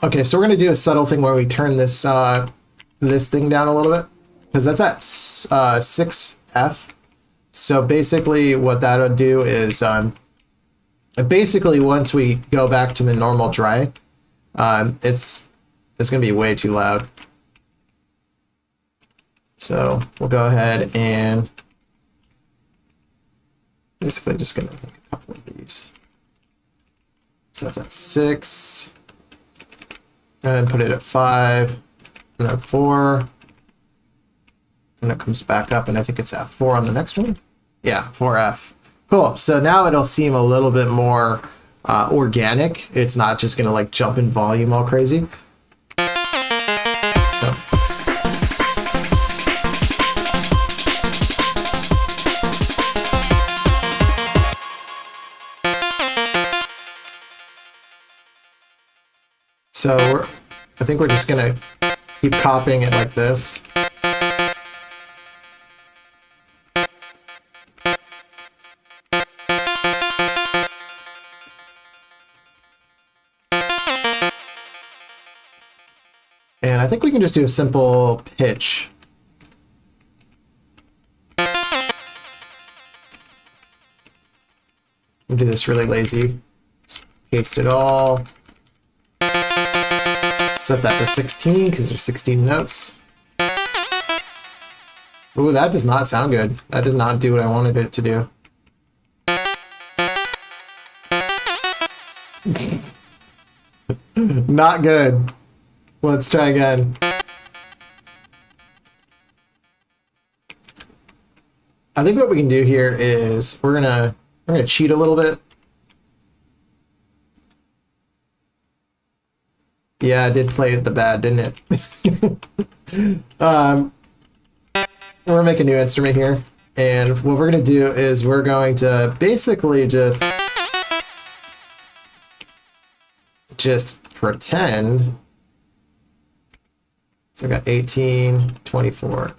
Okay, so we're gonna do a subtle thing where we turn this this thing down a little bit, because that's at 6F. So basically what that'll do is basically once we go back to the normal dry, it's gonna be way too loud. So we'll go ahead and basically just gonna make a couple of these. So that's at 6. And put it at 5, and then 4, and it comes back up, and I think it's at 4 on the next one. Yeah, 4F. Cool. So now it'll seem a little bit more organic. It's not just gonna like jump in volume all crazy. So I think we're just gonna keep copying it like this. And I think we can just do a simple pitch. And do this really lazy. Just paste it all. Set that to 16 because there's 16 notes. Ooh, that does not sound good. That did not do what I wanted it to do. Not good. Let's try again. I think what we can do here is we're gonna cheat a little bit. Yeah, I did play it the bad, didn't it? We're gonna make a new instrument here, and what we're gonna do is we're going to basically just pretend. So I got 18, 24.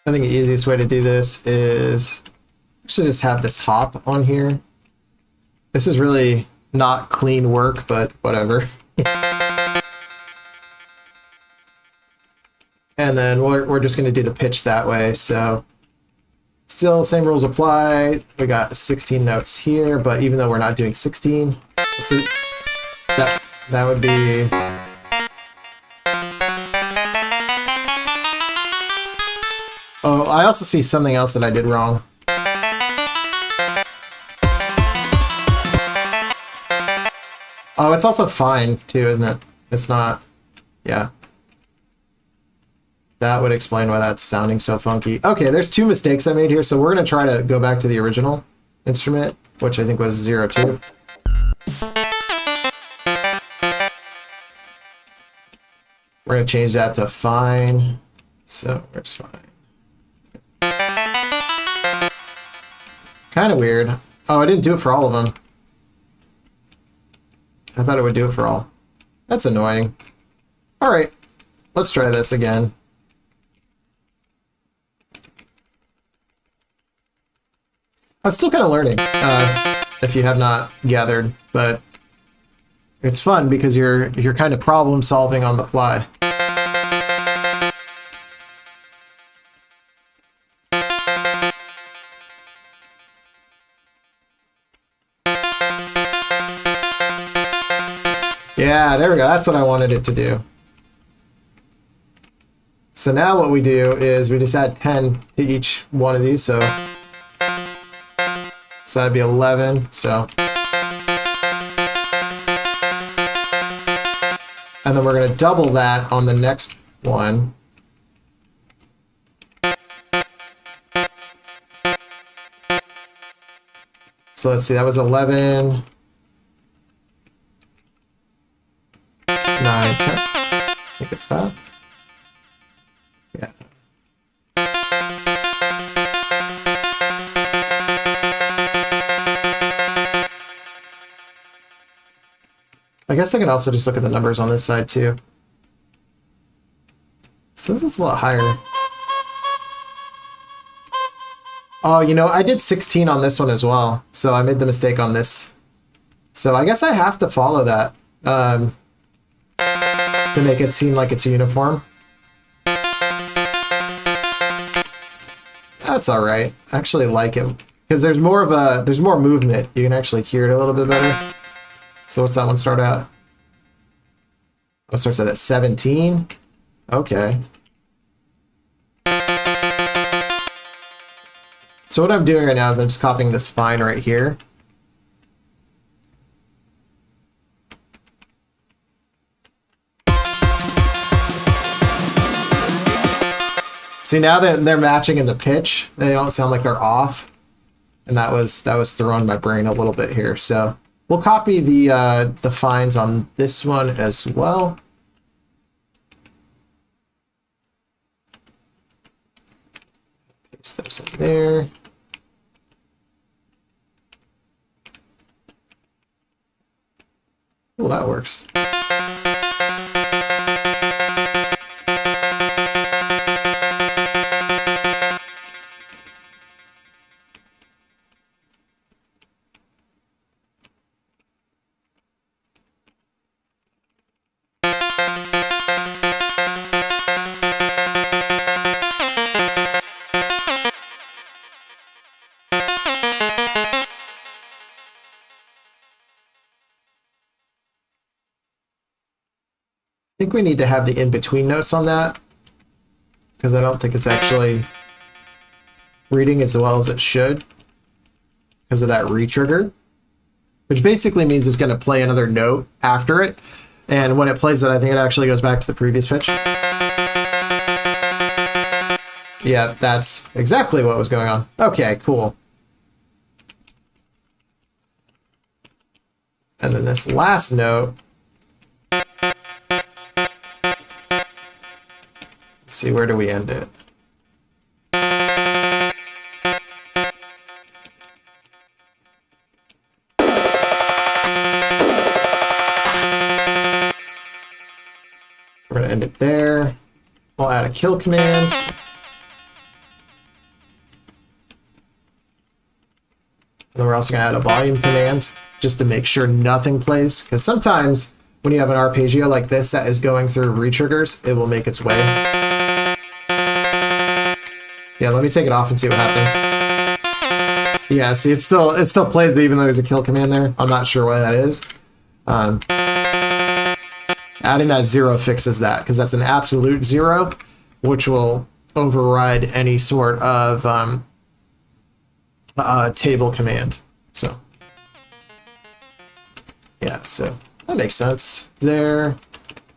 I think the easiest way to do this is actually just have this hop on here. This is really not clean work, but whatever. And then we're just going to do the pitch that way. So still same rules apply. We got 16 notes here, but even though we're not doing 16, that would be... Oh, I also see something else that I did wrong. Oh, it's also fine too, isn't it? It's not. Yeah. That would explain why that's sounding so funky. Okay, there's 2 mistakes I made here, so we're going to try to go back to the original instrument, which I think was 02. We're going to change that to fine. So, where's fine? Kind of weird. Oh, I didn't do it for all of them. I thought it would do it for all. That's annoying. All right, let's try this again. I'm still kind of learning, if you have not gathered, but it's fun because you're kind of problem solving on the fly. Yeah, there we go. That's what I wanted it to do. So now what we do is we just add 10 to each one of these. So that'd be 11. So, and then we're going to double that on the next one. So let's see, that was 11, 9, 10. I think it's that. Yeah. I guess I can also just look at the numbers on this side too. So it's a lot higher. Oh, you know, I did 16 on this one as well. So I made the mistake on this. So I guess I have to follow that to make it seem like it's uniform. That's all right. I actually like him because there's more movement. You can actually hear it a little bit better. So what's that one start at? Oh, it starts at that 17. Okay. So what I'm doing right now is I'm just copying this fine right here. See, now that they're matching in the pitch, they don't sound like they're off. And that was throwing my brain a little bit here. So we'll copy the fines on this one as well. Paste those in there. Well, that works. I think we need to have the in-between notes on that because I don't think it's actually reading as well as it should because of that re-trigger, which basically means it's going to play another note after it. And when it plays it, I think it actually goes back to the previous pitch. Yeah, that's exactly what was going on. Okay, cool. And then this last note. Let's see, where do we end it? We're going to end it there. We'll add a kill command. And then we're also going to add a volume command just to make sure nothing plays. Because sometimes when you have an arpeggio like this that is going through re-triggers, it will make its way. Yeah, let me take it off and see what happens. Yeah, see, it still plays even though there's a kill command there. I'm not sure why that is. Adding that 0 fixes that because that's an absolute 0, which will override any sort of table command. So yeah, so that makes sense there.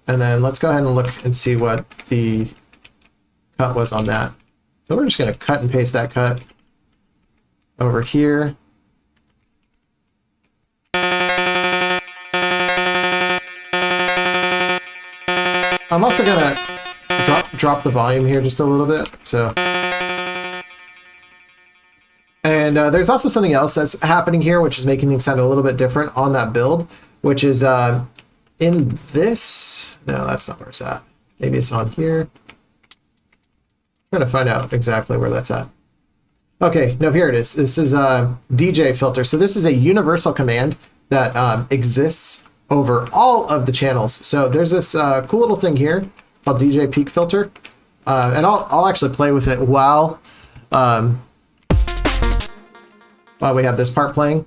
And then let's go ahead and look and see what the cut was on that. So we're just going to cut and paste that cut over here. I'm also going to drop the volume here just a little bit. So, and there's also something else that's happening here, which is making things sound a little bit different on that build, which is in this. No, that's not where it's at. Maybe it's on here. I'm trying to find out exactly where that's at. Okay, no, here it is. This is a DJ filter. So this is a universal command that exists over all of the channels. So there's this cool little thing here called DJ peak filter. And I'll actually play with it while we have this part playing.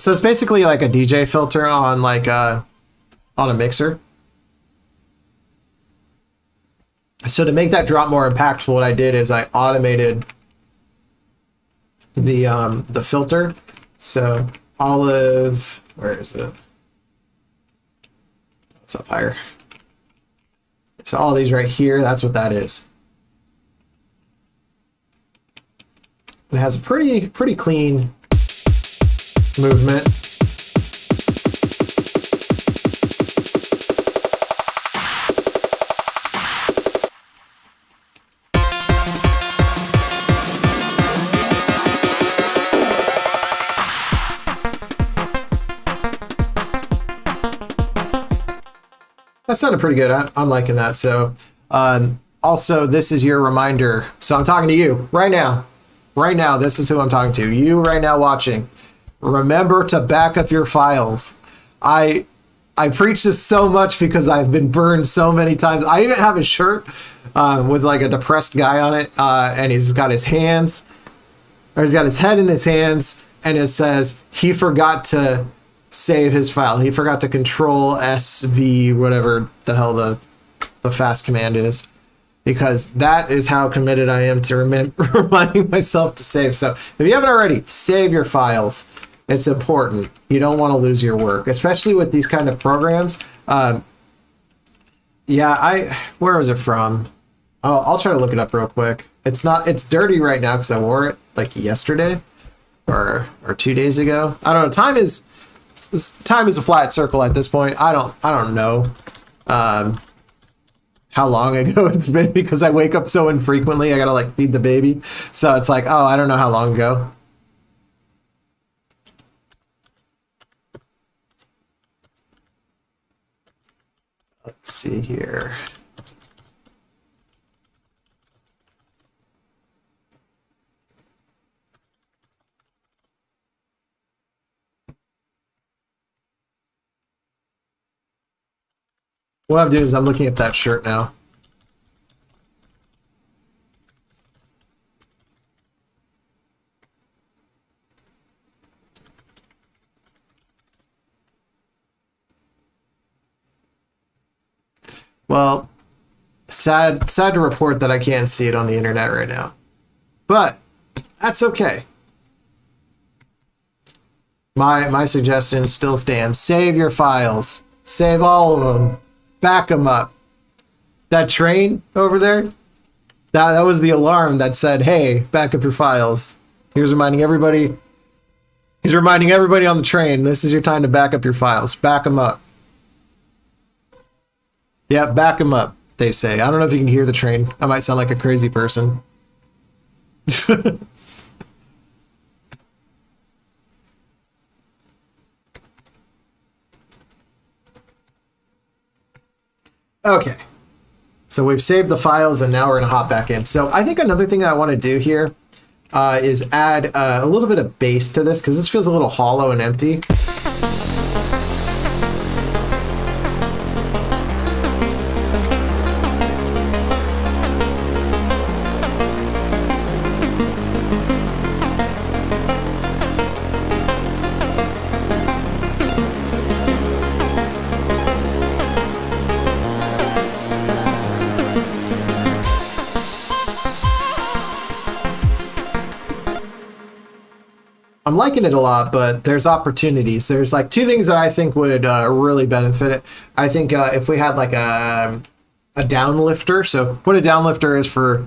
So it's basically like a DJ filter on like on a mixer. So to make that drop more impactful, what I did is I automated the filter. So olive, where is it? It's up higher. So all these right here, that's what that is. It has a pretty clean movement. That sounded pretty good. I'm liking that. So also, this is your reminder. So I'm talking to you right now. Right now, this is who I'm talking to. You right now watching. Remember to back up your files. I preach this so much because I've been burned so many times. I even have a shirt with like a depressed guy on it, and he's got his hands, or he's got his head in his hands, and it says he forgot to save his file. He forgot to control SV, whatever the hell the fast command is, because that is how committed I am to reminding myself to save. So if you haven't already, save your files. It's important. You don't want to lose your work, especially with these kind of programs. Yeah, where was it from? Oh, I'll try to look it up real quick. It's dirty right now because I wore it like yesterday or 2 days ago. I don't know. Time is a flat circle at this point. I don't know how long ago it's been because I wake up so infrequently. I gotta like feed the baby, so it's like, oh, I don't know how long ago. Let's see here. What I'm doing is I'm looking at that shirt now. Well, sad to report that I can't see it on the internet right now. But that's okay. My suggestion still stands. Save your files. Save all of them. Back them up. That train over there, that was the alarm that said, hey, back up your files. He's reminding everybody on the train, this is your time to back up your files. Back them up. Yeah, back them up, they say. I don't know if you can hear the train. I might sound like a crazy person. Okay, so we've saved the files and now we're gonna hop back in. So I think another thing that I want to do here is add a little bit of bass to this because this feels a little hollow and empty. I'm liking it a lot, but there's opportunities. There's like two things that I think would really benefit it. I think if we had like a downlifter. So what a downlifter is for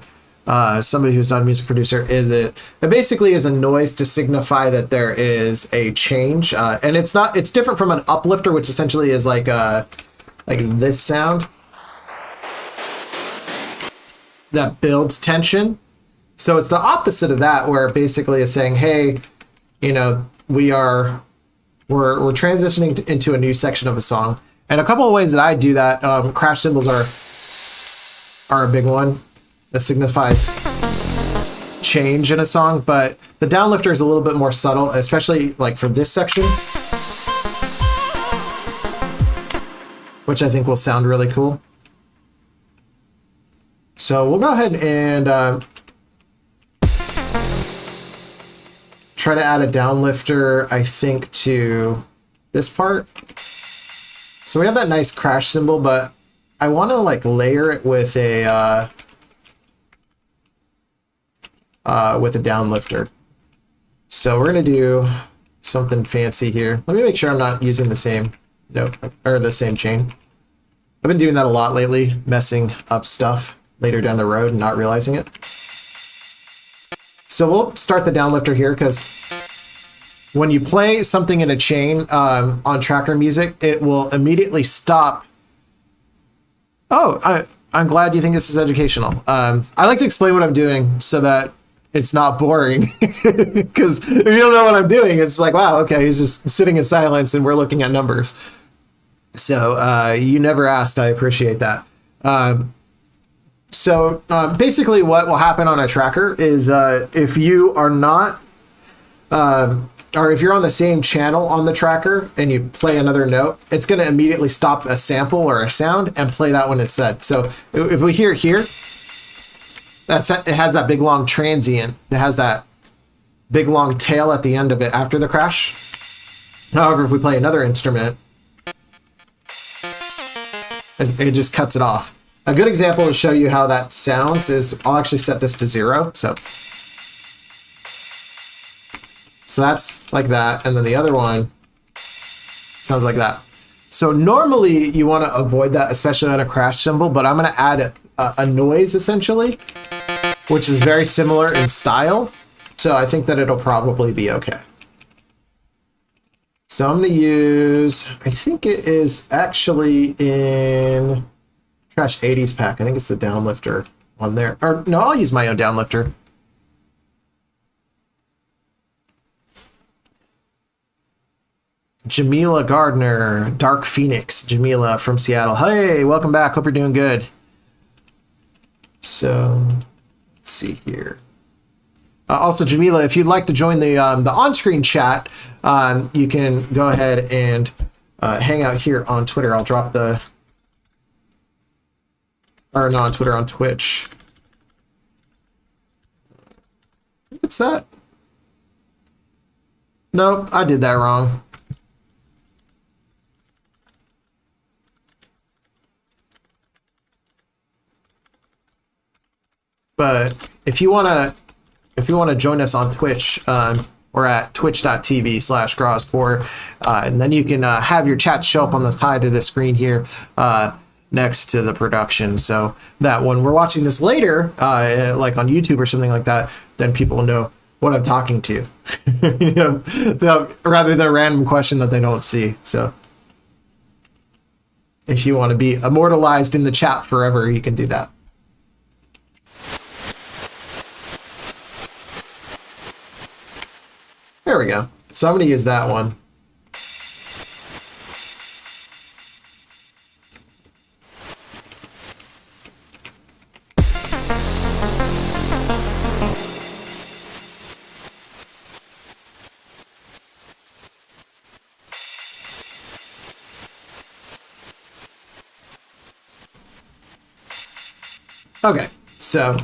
somebody who's not a music producer is it basically is a noise to signify that there is a change. And it's different from an uplifter, which essentially is like this sound that builds tension. So it's the opposite of that, where it basically is saying, hey, you know, we're transitioning into a new section of a song. And a couple of ways that I do that, crash cymbals are a big one that signifies change in a song, but the downlifter is a little bit more subtle, especially like for this section, which I think will sound really cool. So we'll go ahead and try to add a downlifter, I think, to this part. So we have that nice crash cymbal, but I want to like layer it with a downlifter. So we're gonna do something fancy here. Let me make sure I'm not using the same note or the same chain. I've been doing that a lot lately, messing up stuff later down the road and not realizing it. So we'll start the downlifter here because when you play something in a chain on tracker music, it will immediately stop. Oh, I'm glad you think this is educational. I like to explain what I'm doing so that it's not boring. Because if you don't know what I'm doing, it's like, wow, okay, he's just sitting in silence and we're looking at numbers. So you never asked. I appreciate that. So basically what will happen on a tracker is if you are not, or if you're on the same channel on the tracker and you play another note, it's going to immediately stop a sample or a sound and play that when it's said. So if we hear it here, it has that big long transient. It has that big long tail at the end of it after the crash. However, if we play another instrument, it just cuts it off. A good example to show you how that sounds is, I'll actually set this to 0. So that's like that. And then the other one sounds like that. So normally you want to avoid that, especially on a crash cymbal, but I'm going to add a noise essentially, which is very similar in style. So I think that it'll probably be okay. So I'm going to use, I think it is actually in Trash 80s pack. I think it's the downlifter on there. Or no, I'll use my own downlifter. Jamila Gardner, Dark Phoenix, Jamila from Seattle. Hey, welcome back. Hope you're doing good. So let's see here. Also, Jamila, if you'd like to join the on-screen chat, you can go ahead and hang out here on Twitter. I'll drop the, or not on Twitter, on Twitch. What's that? Nope, I did that wrong. But if you want to join us on Twitch, we're at twitch.tv/GrazCore, and then you can have your chat show up on the side of the screen here next to the production, so that when we're watching this later, like on YouTube or something like that, then people will know what I'm talking to, you know, rather than a random question that they don't see. So if you want to be immortalized in the chat forever, you can do that. There we go. So I'm going to use that one. Okay, so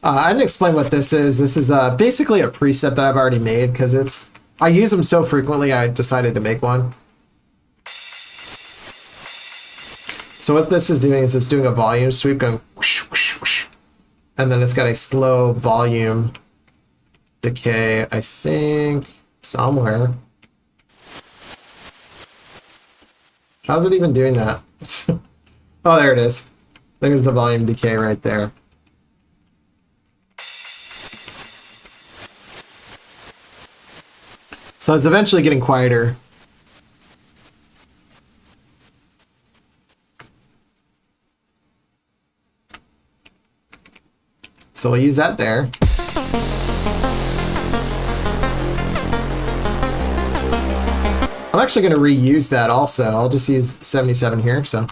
I didn't explain what this is. This is basically a preset that I've already made because I use them so frequently I decided to make one. So what this is doing is it's doing a volume sweep going whoosh, whoosh, whoosh, and then it's got a slow volume decay, I think, somewhere. How's it even doing that? Oh, there it is. There's the volume decay right there. So it's eventually getting quieter. So we'll use that there. I'm actually going to reuse that also. I'll just use 77 here, so.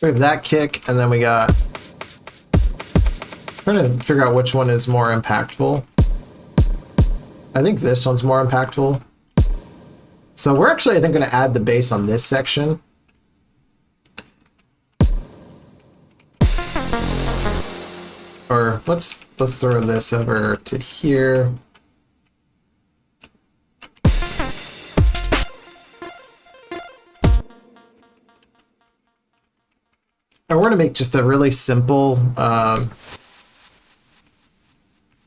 we have that kick, and then we got... trying to figure out which one is more impactful. I think this one's more impactful. So we're actually, I think, going to add the bass on this section. Or let's throw this over to here. And we're going to make just a really simple,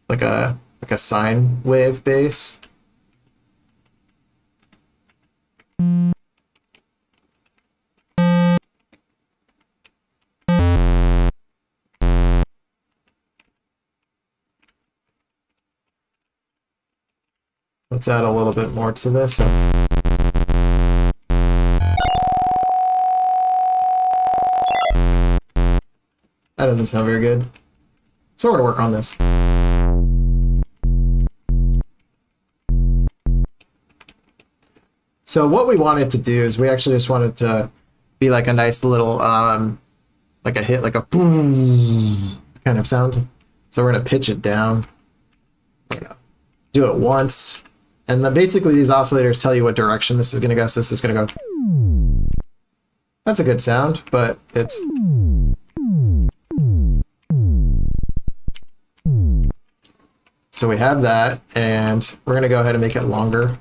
like a sine wave bass. Let's add a little bit more to this. That doesn't sound very good. So we're going to work on this. So what we wanted to do is we actually just wanted to be like a nice little, like a hit, like a boom kind of sound. So we're going to pitch it down. We're going to do it once. And then basically these oscillators tell you what direction this is going to go. So this is going to go. That's a good sound, but it's... So we have that, and we're going to go ahead and make it longer.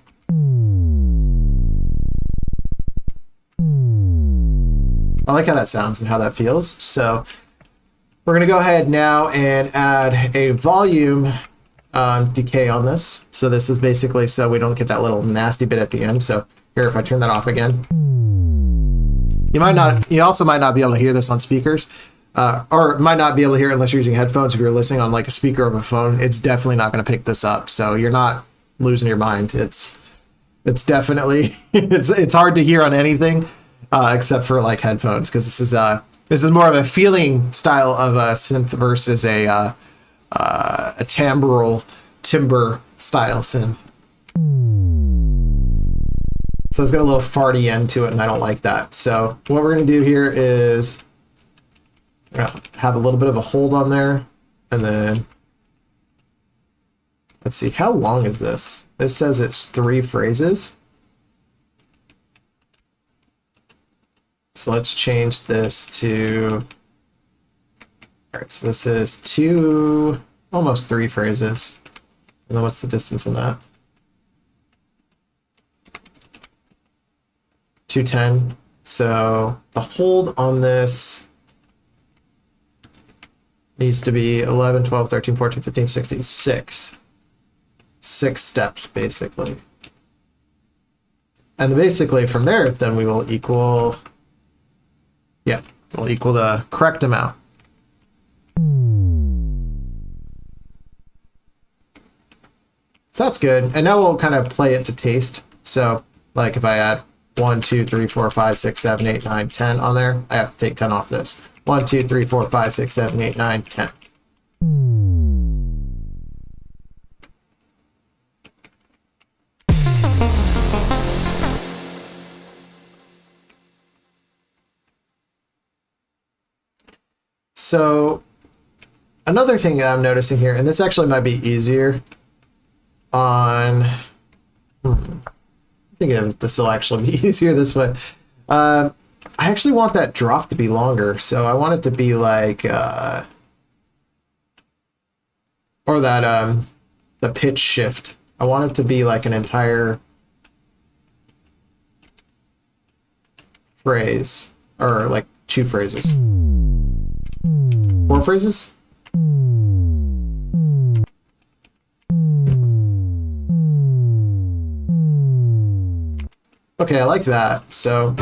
I like how that sounds and how that feels. So we're going to go ahead now and add a volume decay on this. So this is basically so we don't get that little nasty bit at the end. So here, if I turn that off again, you also might not be able to hear this on speakers. Or might not be able to hear it unless you're using headphones. If you're listening on like a speaker of a phone, it's definitely not going to pick this up. So you're not losing your mind. It's definitely it's hard to hear on anything except for like headphones, because this is more of a feeling style of a synth versus a timbral timbre style synth. So it's got a little farty end to it, and I don't like that. So what we're going to do here is have a little bit of a hold on there, and then let's see, how long is this? This says it's 3 phrases. So let's change this to, all right, so this is almost 3 phrases. And then what's the distance in that? 210. So the hold on this needs to be 11, 12, 13, 14, 15, 16, 6. 6 steps, basically. And basically from there, then we will equal, we'll equal the correct amount. So that's good. And now we'll kind of play it to taste. So like if I add 1, 2, 3, 4, 5, 6, 7, 8, 9, 10 on there, I have to take 10 off this. 1, 2, 3, 4, 5, 6, 7, 8, 9, 10. So another thing that I'm noticing here, and this actually might be easier on, I think this will actually be easier this way. I actually want that drop to be longer, so I want it to be like, or that, the pitch shift. I want it to be like an entire phrase, or like 2 phrases. 4 phrases? Okay, I like that. So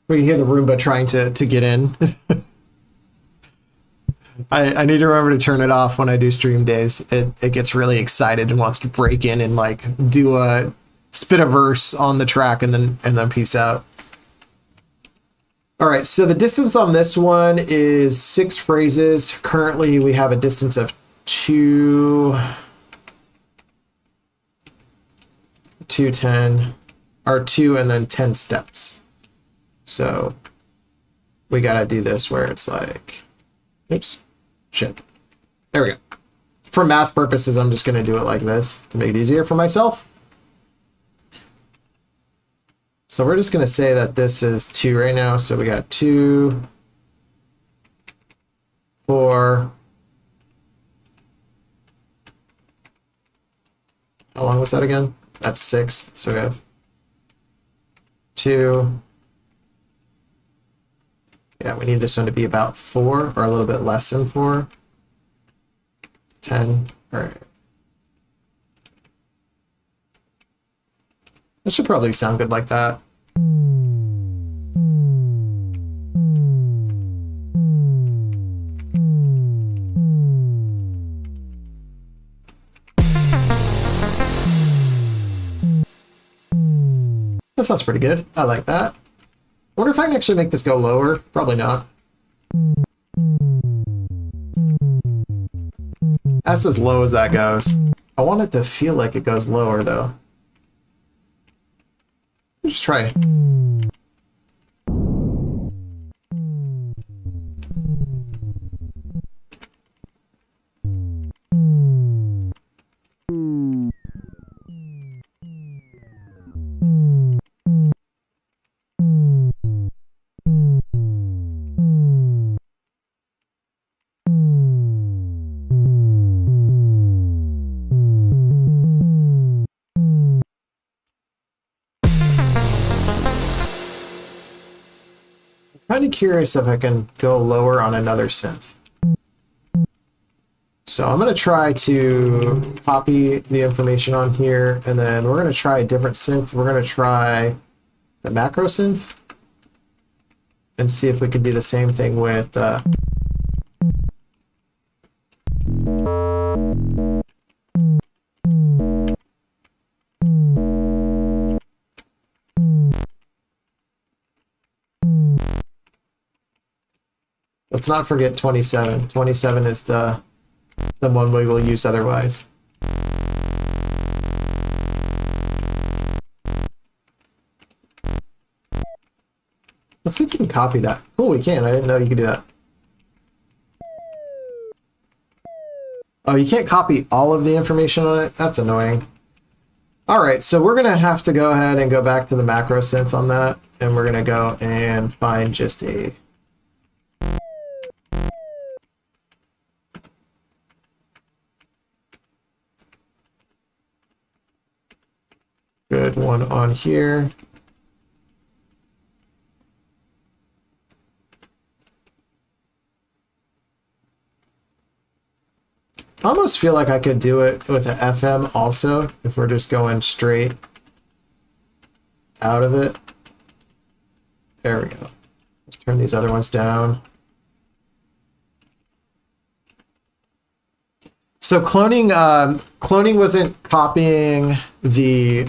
we can hear the Roomba trying to get in. I need to remember to turn it off when I do stream days. It gets really excited and wants to break in and like do a spit a verse on the track and then peace out. All right, so the distance on this one is 6 phrases. Currently, we have a distance of 210, or 2 and then 10 steps. So we gotta do this where it's like, oops, shit. There we go. For math purposes, I'm just gonna do it like this to make it easier for myself. So we're just gonna say that this is 2 right now. So we got 2, 4. How long was that again? That's 6. So we have 2. Yeah, we need this one to be about 4 or a little bit less than 4. 10. All right. That should probably sound good like that. That sounds pretty good. I like that. Wonder if I can actually make this go lower. Probably not. That's as low as that goes. I want it to feel like it goes lower, though. Just try it. Kind of curious if I can go lower on another synth. So I'm going to try to copy the information on here, and then we're going to try a different synth. We're going to try the macro synth and see if we can do the same thing with let's not forget 27. 27 is the one we will use otherwise. Let's see if we can copy that. Cool, we can. I didn't know you could do that. Oh, you can't copy all of the information on it? That's annoying. All right, so we're going to have to go ahead and go back to the macro synth on that, and we're going to go and find just a good one on here. I almost feel like I could do it with an FM also, if we're just going straight out of it. There we go. Let's turn these other ones down. So cloning wasn't copying the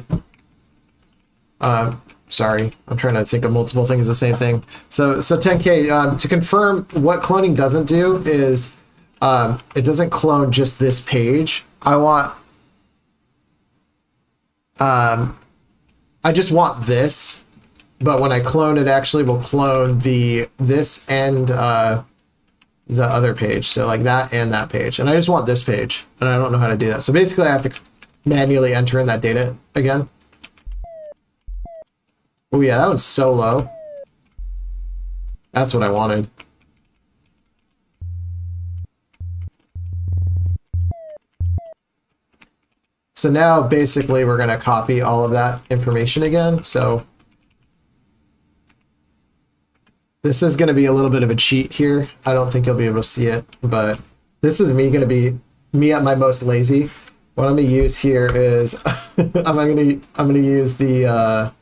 sorry, I'm trying to think of multiple things the same thing. So 10K, to confirm, what cloning doesn't do is it doesn't clone just this page. I just want this, but when I clone, it actually will clone this and the other page. So like that and that page. And I just want this page, and I don't know how to do that. So basically I have to manually enter in that data again. Oh yeah, that one's so low. That's what I wanted. So now basically we're going to copy all of that information again. So this is going to be a little bit of a cheat here. I don't think you'll be able to see it, but this is me going to be me at my most lazy. What I'm going to use here is I'm going to use the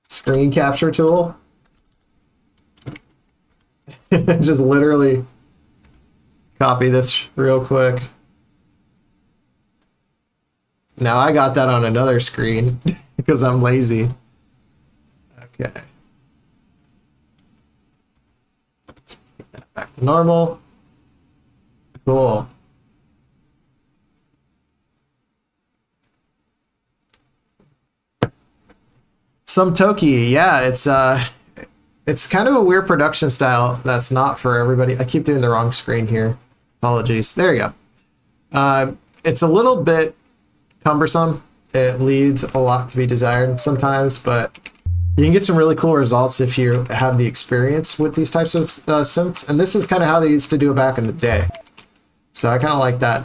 screen capture tool. Just literally copy this real quick. Now I got that on another screen because I'm lazy. Okay. Let's make that back to normal. Cool. Some Toki, yeah, It's kind of a weird production style that's not for everybody. I keep doing the wrong screen here. Apologies. There you go. It's a little bit cumbersome. It leaves a lot to be desired sometimes, but you can get some really cool results if you have the experience with these types of synths. And this is kind of how they used to do it back in the day. So I kind of like that,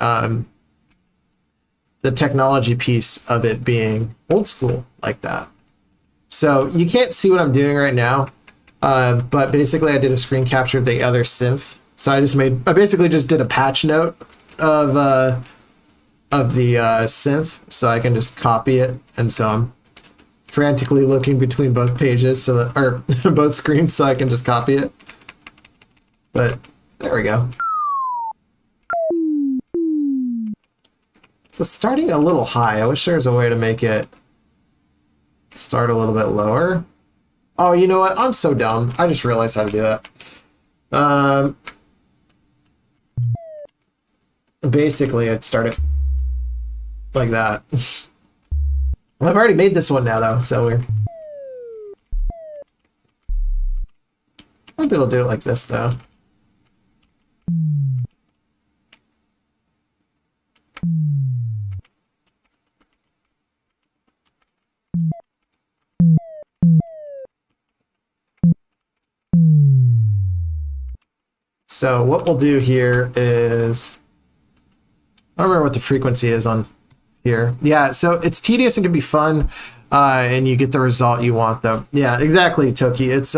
the technology piece of it being old school like that. So you can't see what I'm doing right now, but basically I did a screen capture of the other synth. So I basically just did a patch note of the synth, so I can just copy it. And so I'm frantically looking between both pages, or both screens, so I can just copy it. But there we go. So it's starting a little high. I wish there was a way to make it start a little bit lower. Oh, you know what? I'm so dumb. I just realized how to do that. Basically, I'd start it like that. Well, I've already made this one now, though, so we're... I'll be able to do it like this, though. So what we'll do here is... I don't remember what the frequency is on here. Yeah, so it's tedious and can be fun, and you get the result you want, though. Yeah, exactly, Toki. It's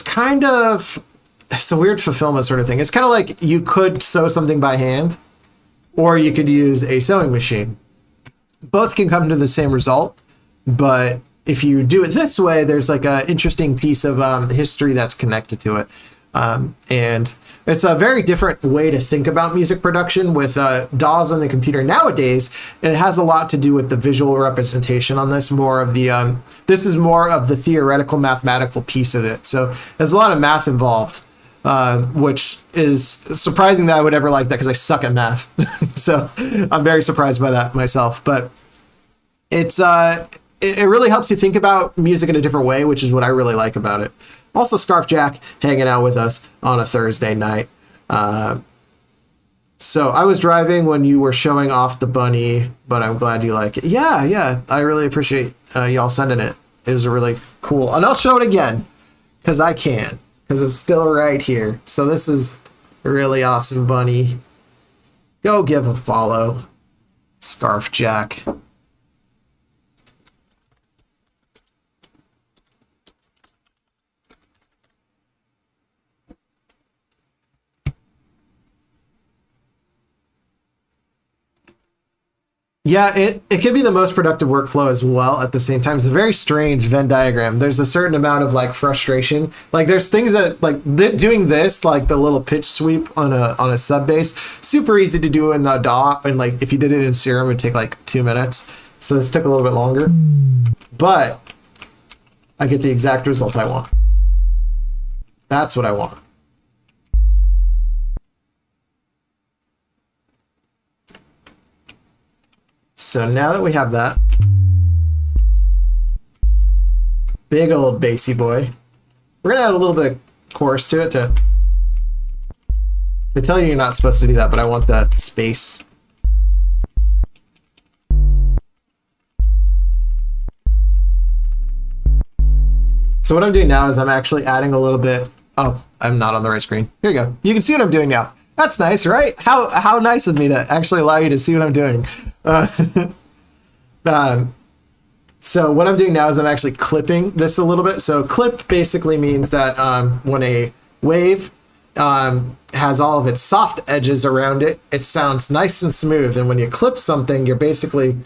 kind of... It's a weird fulfillment sort of thing. It's kind of like you could sew something by hand, or you could use a sewing machine. Both can come to the same result, but if you do it this way, there's like an interesting piece of history that's connected to it. And it's a very different way to think about music production with DAWs on the computer nowadays. And it has a lot to do with the visual representation on this. More of the this is more of the theoretical mathematical piece of it. So there's a lot of math involved, which is surprising that I would ever like that because I suck at math. So I'm very surprised by that myself. But it's it really helps you think about music in a different way, which is what I really like about it. Also, Scarf Jack hanging out with us on a Thursday night. So I was driving when you were showing off the bunny, but I'm glad you like it. Yeah, I really appreciate y'all sending it. It was really cool. And I'll show it again, because I can, because it's still right here. So this is a really awesome bunny. Go give a follow, Scarf Jack. Yeah, it can be the most productive workflow as well at the same time. It's a very strange Venn diagram. There's a certain amount of like frustration. Like there's things that like doing this, like the little pitch sweep on a sub bass, super easy to do in the DAW. And like if you did it in Serum, it would take like 2 minutes. So this took a little bit longer. But I get the exact result I want. That's what I want. So now that we have that big old bassy boy, we're gonna add a little bit of chorus to it to tell you you're not supposed to do that, but I want that space. So what I'm doing now is I'm actually adding a little bit. Oh, I'm not on the right screen. Here you go. You can see what I'm doing now. That's nice, right? How nice of me to actually allow you to see what I'm doing. So what I'm doing now is I'm actually clipping this a little bit. So clip basically means that when a wave has all of its soft edges around it, it sounds nice and smooth. And when you clip something, you're basically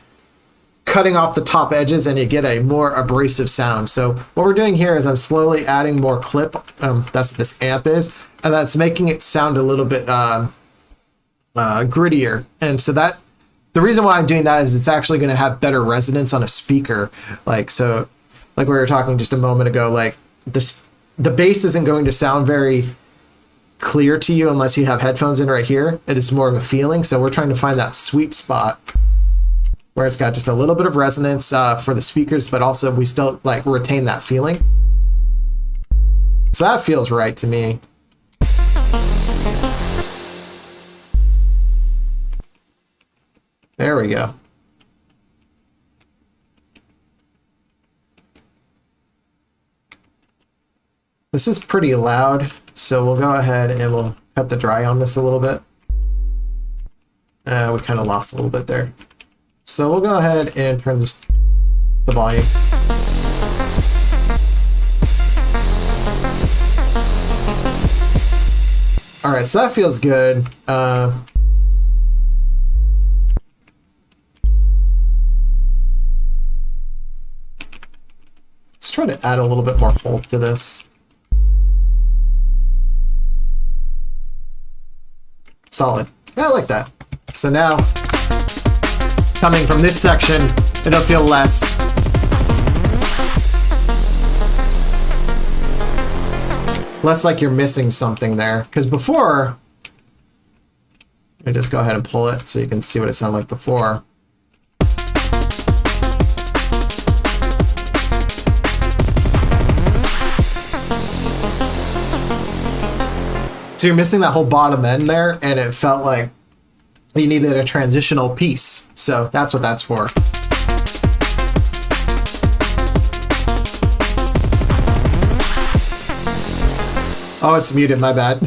cutting off the top edges and you get a more abrasive sound. So what we're doing here is I'm slowly adding more clip. That's what this amp is. And that's making it sound a little bit grittier. And so that the reason why I'm doing that is it's actually going to have better resonance on a speaker. Like we were talking just a moment ago, like the bass isn't going to sound very clear to you unless you have headphones in right here. It is more of a feeling. So we're trying to find that sweet spot where it's got just a little bit of resonance for the speakers, but also we still like retain that feeling. So that feels right to me. There we go. This is pretty loud, so we'll go ahead and we'll cut the dry on this a little bit. We kind of lost a little bit there. So we'll go ahead and turn the volume. All right, so that feels good. Let's try to add a little bit more hold to this. Solid. Yeah, I like that. So now, coming from this section, it'll feel less. Less like you're missing something there. Because before, let me just go ahead and pull it so you can see what it sounded like before. So you're missing that whole bottom end there, and it felt like you needed a transitional piece. So that's what that's for. Oh, it's muted, my bad.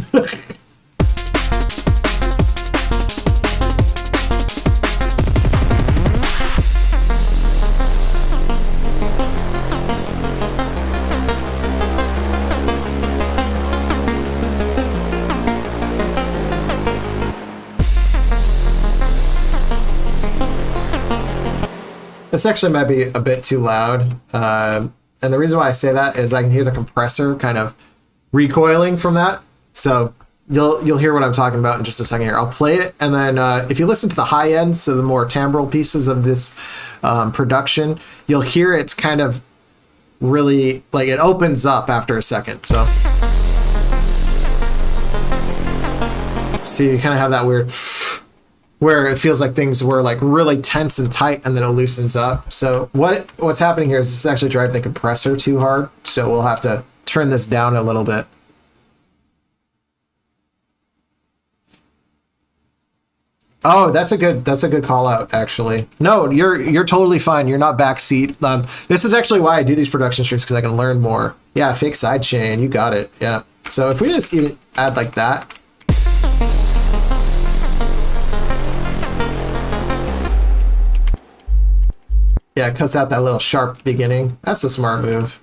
This actually might be a bit too loud. And the reason why I say that is I can hear the compressor kind of recoiling from that. So you'll hear what I'm talking about in just a second here. I'll play it, and then if you listen to the high end, so the more timbral pieces of this production, you'll hear it's kind of really, like, it opens up after a second. So see, you kind of have that weird where it feels like things were like really tense and tight, and then it loosens up. So what's happening here is this is actually driving the compressor too hard. So we'll have to turn this down a little bit. Oh, that's a good call out, actually. No, you're totally fine. You're not backseat. This is actually why I do these production streams, because I can learn more. Yeah, fake sidechain. You got it. Yeah. So if we just even add like that. Yeah, it cuts out that little sharp beginning. That's a smart move.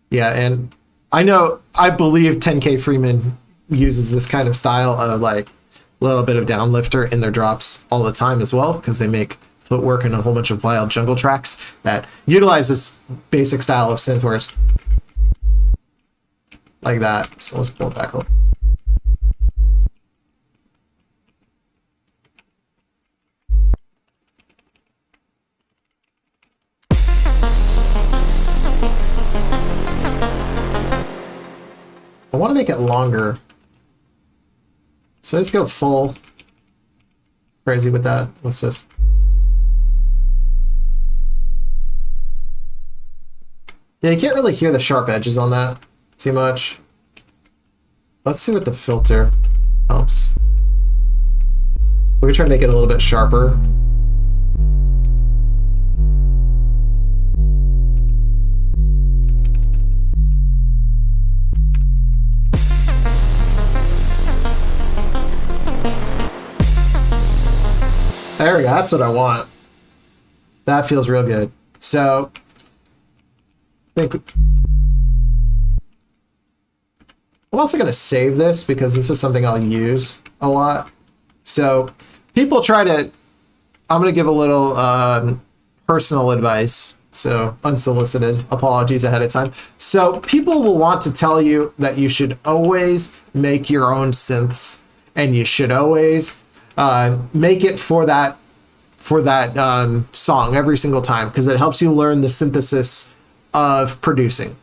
Yeah, and I believe 10K Freeman uses this kind of style of like a little bit of downlifter in their drops all the time as well, because they make footwork and a whole bunch of wild jungle tracks that utilize this basic style of synthwars like that. So let's pull it back a little. I want to make it longer. So let's go full crazy with that. Let's just. Yeah, you can't really hear the sharp edges on that too much. Let's see what the filter helps. We're gonna try to make it a little bit sharper. There we go. That's what I want. That feels real good. So, I think I'm also going to save this because this is something I'll use a lot. So, people try to. I'm going to give a little personal advice. So, unsolicited apologies ahead of time. So, people will want to tell you that you should always make your own synths, and you should always make it for that song every single time, because it helps you learn the synthesis of producing.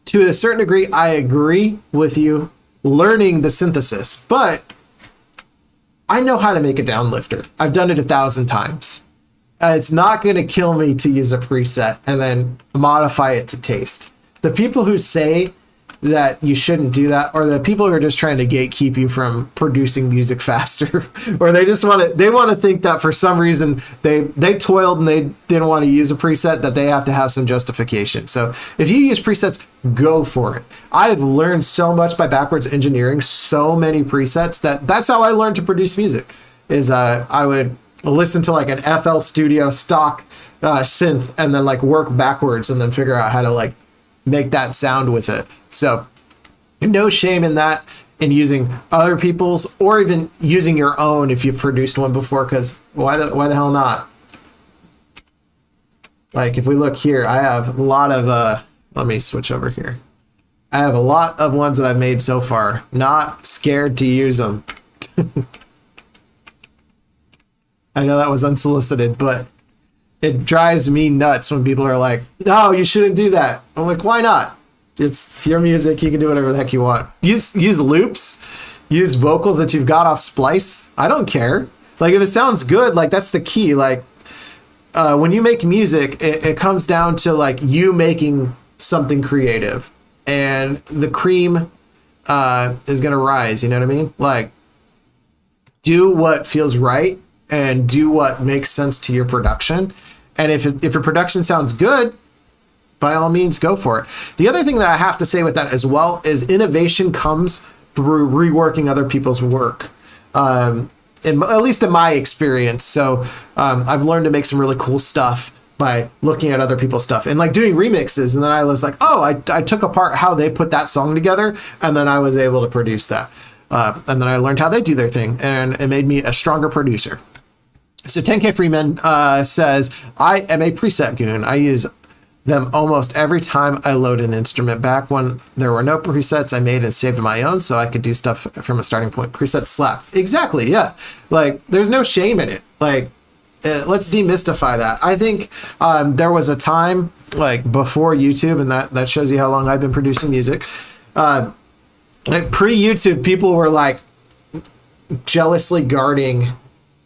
To a certain degree, I agree with you learning the synthesis, but I know how to make a downlifter. I've done it 1,000 times. It's not going to kill me to use a preset and then modify it to taste. The people who say that you shouldn't do that, or the people who are just trying to gatekeep you from producing music faster, or they just want to think that for some reason they toiled and they didn't want to use a preset, that they have to have some justification. So if you use presets, go for it. I've learned so much by backwards engineering so many presets that's how I learned to produce music. Is I would listen to like an FL Studio stock synth and then like work backwards and then figure out how to like make that sound with it. So no shame in that, in using other people's or even using your own if you've produced one before, because why the hell not? Like if we look here, I have a lot of let me switch over here. I have a lot of ones that I've made so far. Not scared to use them. I know that was unsolicited, but it drives me nuts when people are like, no, you shouldn't do that. I'm like, why not? It's your music. You can do whatever the heck you want. Use loops, use vocals that you've got off Splice. I don't care. Like if it sounds good, like that's the key. Like when you make music, it comes down to like you making something creative, and the cream is going to rise. You know what I mean? Like do what feels right and do what makes sense to your production. And if your production sounds good, by all means, go for it. The other thing that I have to say with that as well is innovation comes through reworking other people's work. At least in my experience. So I've learned to make some really cool stuff by looking at other people's stuff and like doing remixes. And then I was like, oh, I took apart how they put that song together, and then I was able to produce that. And then I learned how they do their thing, and it made me a stronger producer. So 10K Freeman says, I am a preset goon. I use them almost every time I load an instrument. Back when there were no presets, I made and saved my own so I could do stuff from a starting point. Presets slap. Exactly, yeah. Like, there's no shame in it. Like, let's demystify that. I think there was a time, like, before YouTube, and that shows you how long I've been producing music. Like, pre-YouTube, people were, like, jealously guarding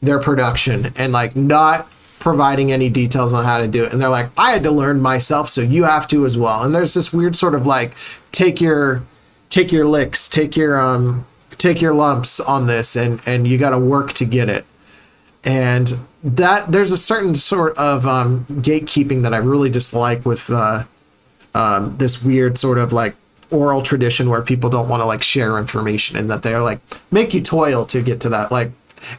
their production and like not providing any details on how to do it, and they're like, I had to learn myself, so you have to as well. And there's this weird sort of like take your licks, take your lumps on this, and you got to work to get it. And that there's a certain sort of gatekeeping that I really dislike with this weird sort of like oral tradition where people don't want to like share information, and that they're like make you toil to get to that. Like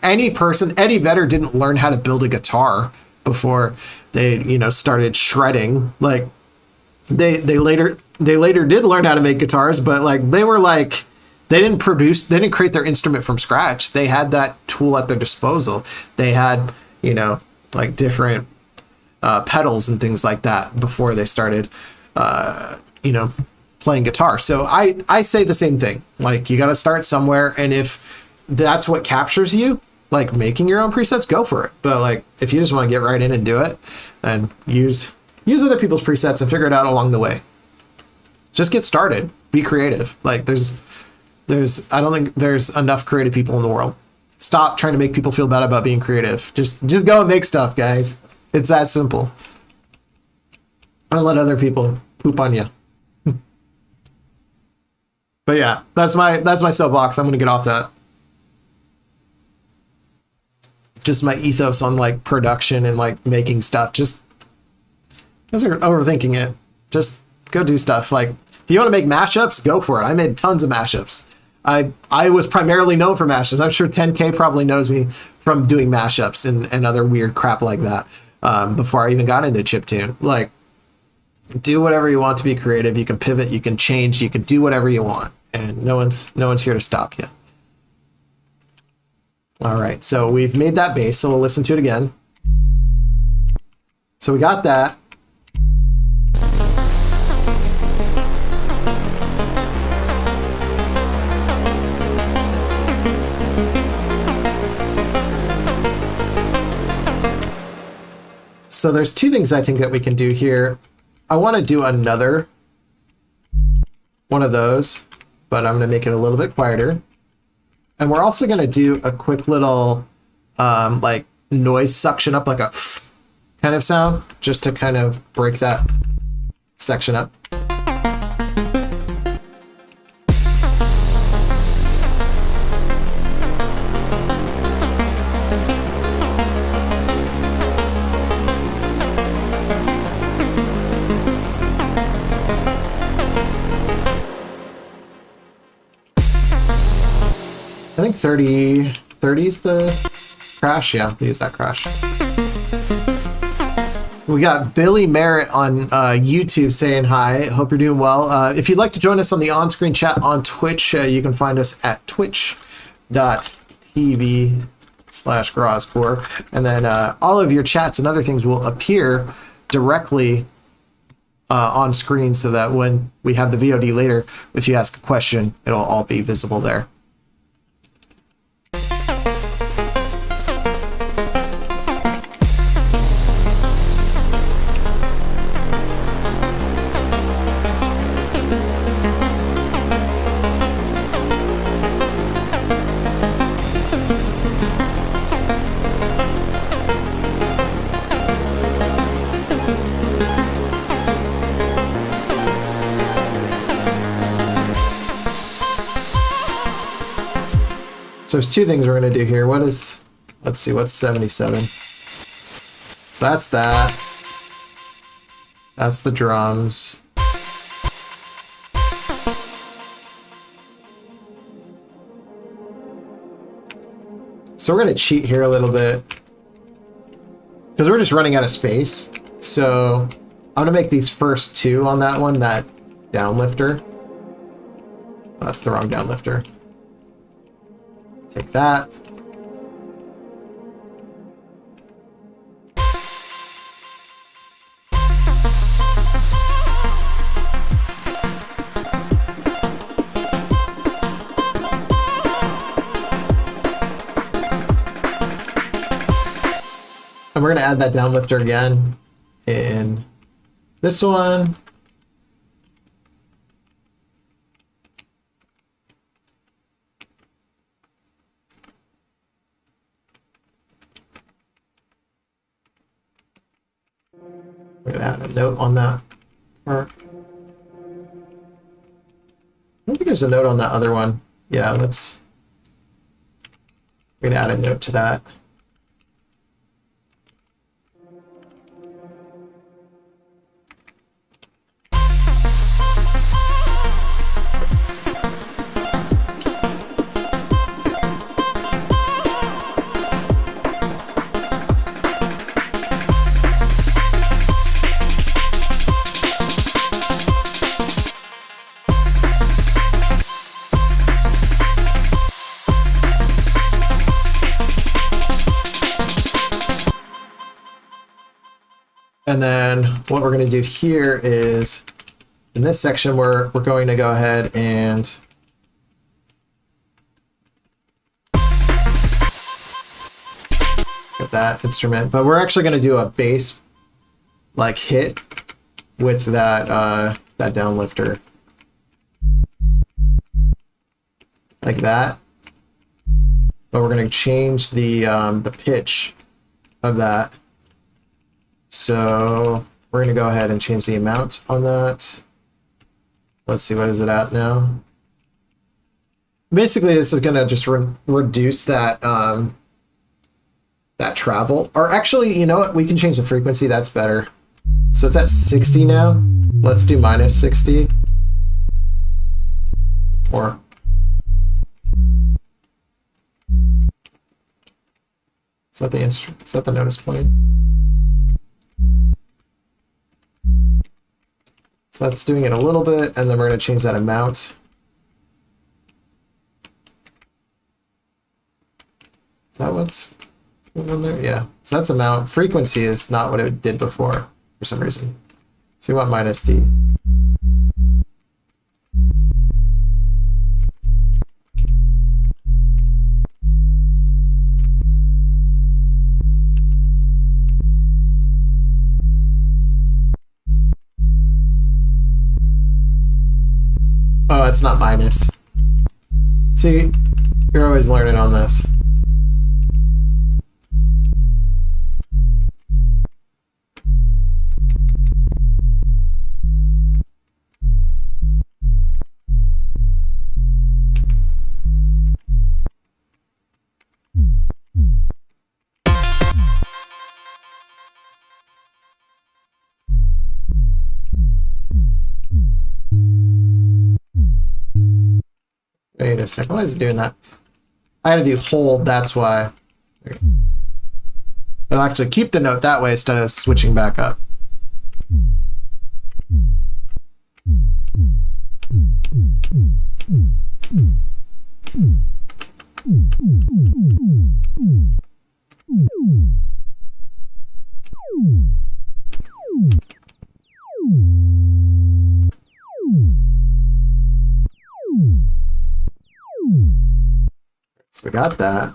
Eddie Vedder didn't learn how to build a guitar before they, started shredding. Like they later did learn how to make guitars, but like they didn't create their instrument from scratch. They had that tool at their disposal. They had, like different pedals and things like that before they started, playing guitar. So I say the same thing. Like you got to start somewhere, and if that's what captures you, like making your own presets, go for it. But like if you just want to get right in and do it, then use other people's presets and figure it out along the way. Just get started. Be creative. Like I don't think there's enough creative people in the world. Stop trying to make people feel bad about being creative. Just go and make stuff, guys. It's that simple. Don't let other people poop on you. But yeah, that's my soapbox. I'm gonna get off that. Just my ethos on like production and like making stuff. Just guys are overthinking it. Just go do stuff. Like if you want to make mashups, go for it. I made tons of mashups. I was primarily known for mashups. I'm sure 10K probably knows me from doing mashups and other weird crap like that before I even got into chiptune. Like do whatever you want to be creative. You can pivot, you can change, you can do whatever you want, and no one's here to stop you. All right, so we've made that bass, so we'll listen to it again. So we got that. So there's two things I think that we can do here. I want to do another one of those, but I'm going to make it a little bit quieter. And we're also going to do a quick little like noise suction up, like a kind of sound, just to kind of break that section up. I think 30 is the crash. Yeah, we use that crash. We got Billy Merritt on YouTube saying hi. Hope you're doing well. If you'd like to join us on the on-screen chat on Twitch, you can find us at twitch.tv/GrazCore. And then all of your chats and other things will appear directly on screen so that when we have the VOD later, if you ask a question, it'll all be visible there. So there's two things we're going to do here. Let's see, what's 77? So that's that. That's the drums. So we're going to cheat here a little bit because we're just running out of space. So I'm going to make these first two on that one, that downlifter. Oh, that's the wrong downlifter. Take that. And we're going to add that downlifter again in this one. We're going to add a note on that part. I don't think there's a note on that other one. Yeah, we're going to add a note to that. And then what we're going to do here is, in this section, we're going to go ahead and get that instrument, but we're actually going to do a bass like hit with that that downlifter, like that. But we're going to change the pitch of that. So we're going to go ahead and change the amount on that. Let's see, what is it at now? Basically, this is going to just reduce that that travel. Or actually, you know what? We can change the frequency. That's better. So it's at 60 now. Let's do minus 60. Or is that the instrument? Is that the notice point? So that's doing it a little bit, and then we're going to change that amount. Is that what's going on there? Yeah. So that's amount. Frequency is not what it did before for some reason. So we want minus D. Oh, it's not minus. See, you're always learning on this. Wait a second, why is it doing that? I had to do hold, that's why. I'll actually keep the note that way instead of switching back up. So we got that.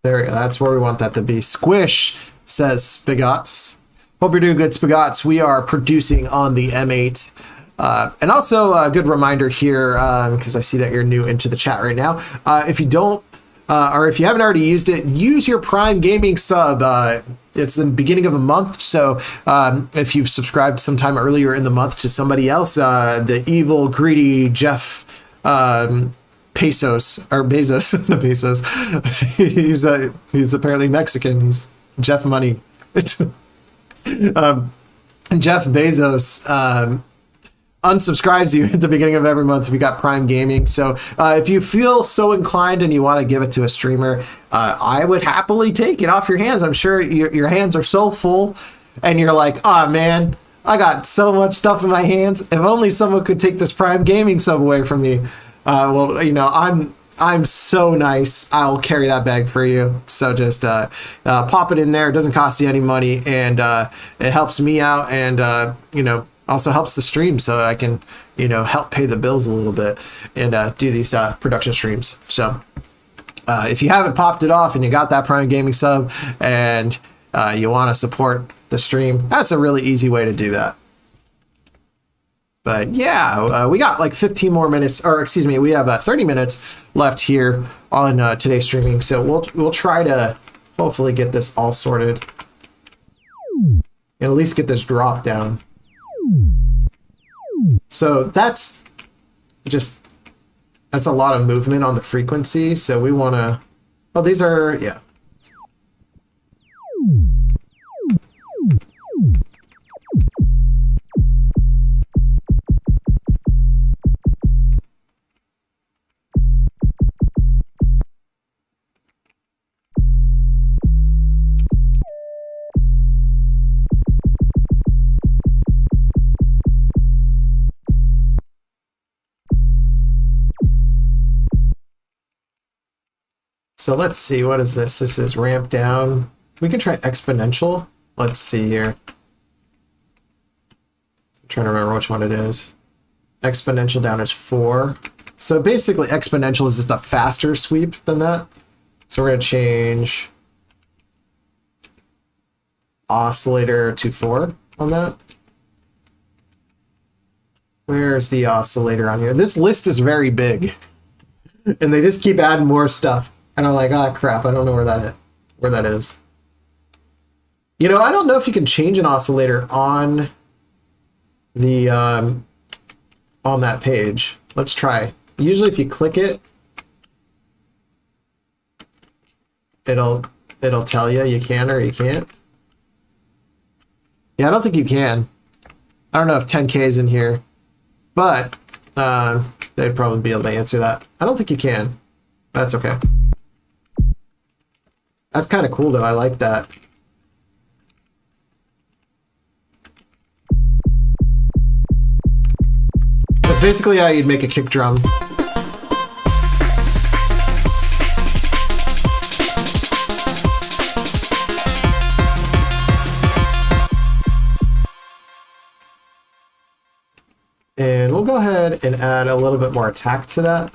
There we go. That's where we want that to be. Squish, says Spigots. Hope you're doing good, Spigots. We are producing on the M8. And also a good reminder here, because I see that you're new into the chat right now. If you don't, or if you haven't already used it, use your Prime Gaming sub. It's the beginning of a month, so if you've subscribed sometime earlier in the month to somebody else, the evil, greedy Jeff Pesos, or Bezos, no Pesos, he's apparently Mexican. He's Jeff Money. Jeff Bezos unsubscribes you at the beginning of every month if you got Prime Gaming. So if you feel so inclined and you want to give it to a streamer, I would happily take it off your hands. I'm sure your hands are so full and you're like, oh man, I got so much stuff in my hands. If only someone could take this Prime Gaming sub away from me. Well, you know, I'm so nice. I'll carry that bag for you. So just pop it in there. It doesn't cost you any money, and it helps me out, and you know, also helps the stream, so I can, you know, help pay the bills a little bit and do these production streams. So if you haven't popped it off and you got that Prime Gaming sub and you want to support the stream, that's a really easy way to do that. But yeah, we got like 15 more minutes, or excuse me, we have 30 minutes left here on today's streaming. So we'll try to hopefully get this all sorted, and at least get this drop down. So that's a lot of movement on the frequency. So we want to, oh, these are, yeah. So let's see, what is this? This is ramp down. We can try exponential. Let's see here. I'm trying to remember which one it is. Exponential down is 4. So basically exponential is just a faster sweep than that. So we're going to change oscillator to 4 on that. Where's the oscillator on here? This list is very big. And they just keep adding more stuff. And I'm like, oh crap, I don't know where that is. You know, I don't know if you can change an oscillator on the on that page. Let's try. Usually if you click it, it'll tell you can or you can't. Yeah, I don't think you can. I don't know if 10K is in here, but they'd probably be able to answer that. I don't think you can. That's okay. That's kind of cool, though. I like that. That's basically how you'd make a kick drum. And we'll go ahead and add a little bit more attack to that.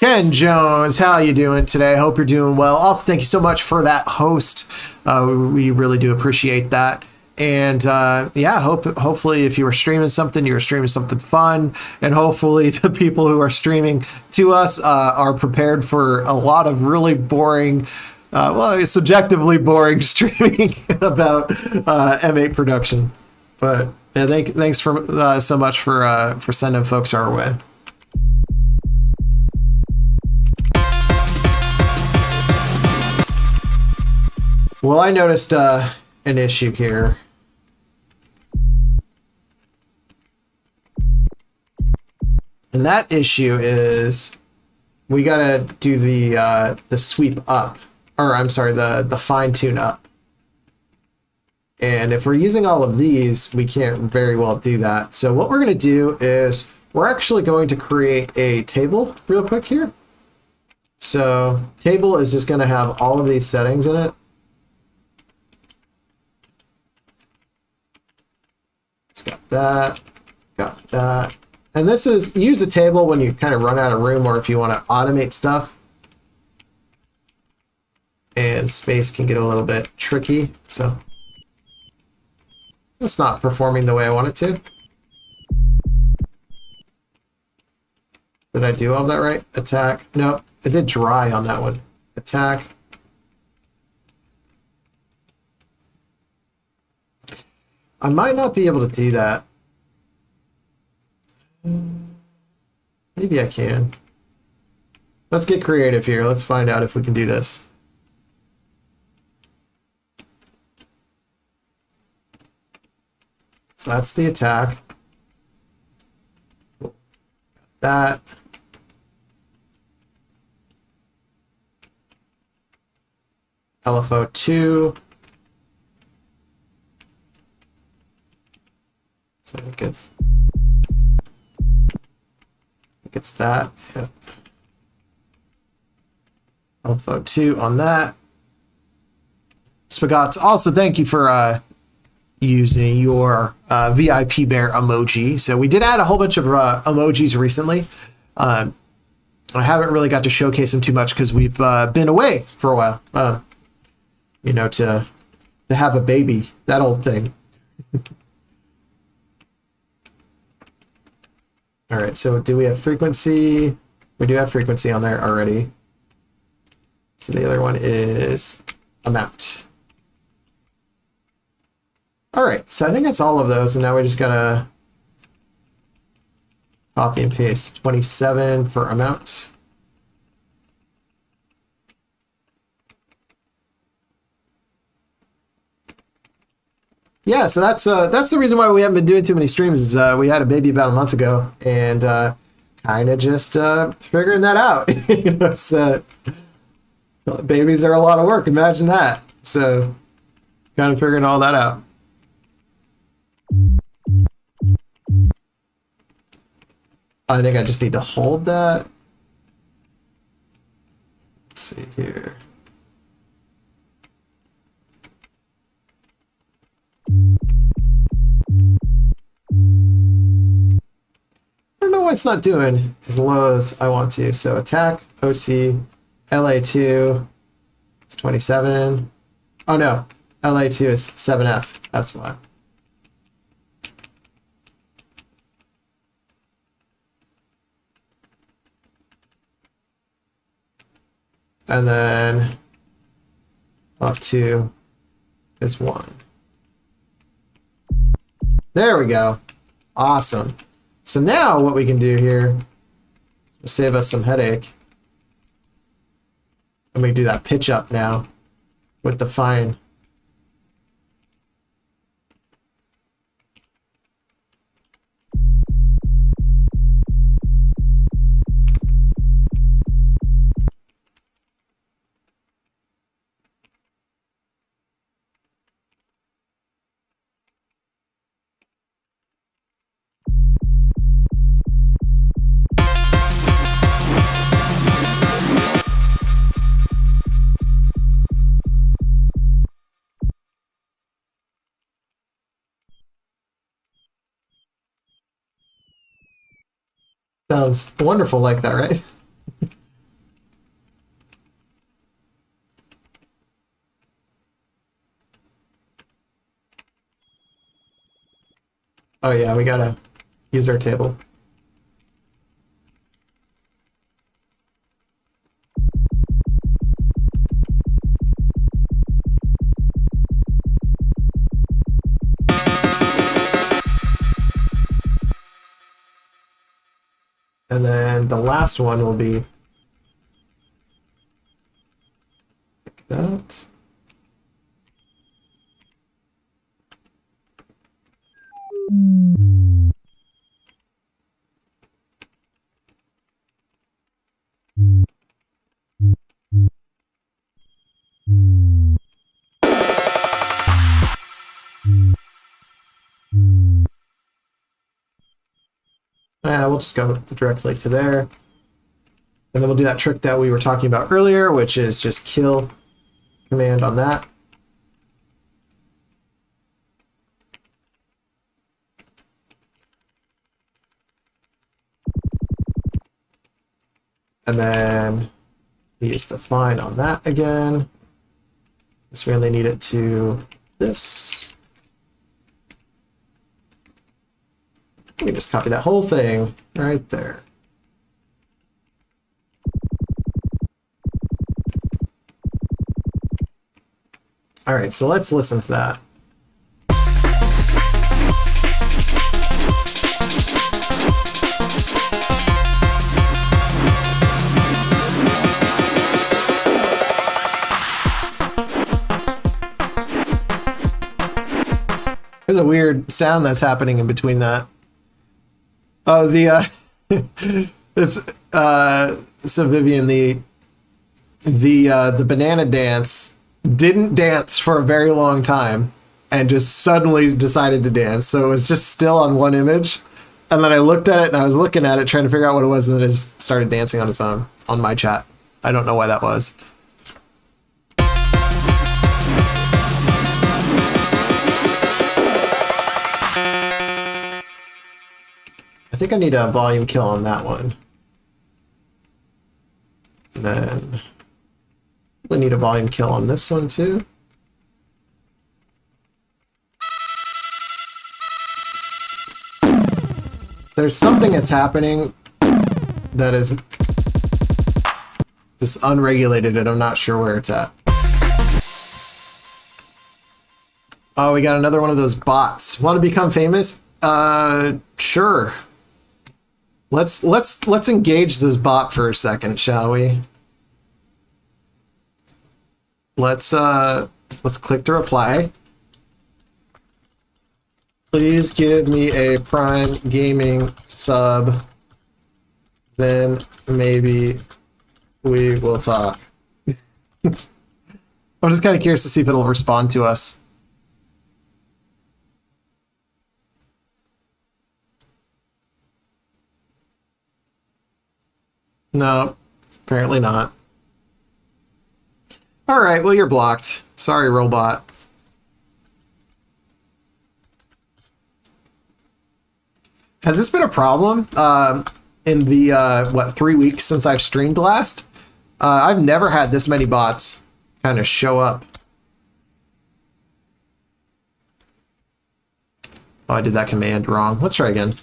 Ken Jones, how you doing today? Hope you're doing well. Also, thank you so much for that host. We really do appreciate that. And yeah, hopefully if you were streaming something, you were streaming something fun. And hopefully the people who are streaming to us are prepared for a lot of really boring, well, subjectively boring streaming about M8 production. But yeah, thanks for so much for sending folks our way. Well, I noticed an issue here. And that issue is we gotta do the sweep up, or I'm sorry, the fine tune up. And if we're using all of these, we can't very well do that. So what we're gonna do is we're actually going to create a table real quick here. So table is just gonna have all of these settings in it. It's got that, got that. And this is, use a table when you kind of run out of room or if you want to automate stuff. And space can get a little bit tricky, so it's not performing the way I want it to. Did I do all that right? Attack. Nope, I did dry on that one. Attack. I might not be able to do that. Maybe I can. Let's get creative here. Let's find out if we can do this. So that's the attack. That. LFO 2. So I think it's that. Yeah. LFO 2 on that. Spagats, also thank you for using your VIP bear emoji. So we did add a whole bunch of emojis recently. I haven't really got to showcase them too much because we've been away for a while. You know, to have a baby, that old thing. All right, so do we have frequency? We do have frequency on there already. So the other one is amount. All right, so I think that's all of those, and now we just gotta copy and paste 27 for amount. Yeah, so that's the reason why we haven't been doing too many streams. Is we had a baby about a month ago, and kind of just figuring that out. You know, so babies are a lot of work. Imagine that. So kind of figuring all that out. I think I just need to hold that. Let's see here. I don't know why it's not doing as low as I want to. So attack, OC, LA2 is 27. Oh no, LA2 is 7F. That's why. And then off 2 is 1. There we go. Awesome. So now what we can do here is save us some headache. And we do that pitch up now with the fine. Sounds wonderful like that, right? Oh yeah, we gotta use our table. And then the last one will be like that. We'll just go directly to there. And then we'll do that trick that we were talking about earlier, which is just kill command on that. And then use the find on that again. Just really need it to this. We can just copy that whole thing right there. All right, so let's listen to that. There's a weird sound that's happening in between that. Oh, the it's so Vivian, the banana dance didn't dance for a very long time and just suddenly decided to dance. So it was just still on one image, and then I looked at it and I was looking at it trying to figure out what it was, and then it just started dancing on its own on my chat. I don't know why that was. I think I need a volume kill on that one. And then we need a volume kill on this one too. There's something that's happening that is just unregulated and I'm not sure where it's at. Oh, we got another one of those bots. Want to become famous? Sure. Let's engage this bot for a second, shall we? Let's click to reply. Please give me a Prime Gaming sub. Then maybe we will talk. I'm just kind of curious to see if it'll respond to us. No, apparently not. All right, well, you're blocked. Sorry, robot. Has this been a problem in the, 3 weeks since I've streamed last? I've never had this many bots kind of show up. Oh, I did that command wrong. Let's try again.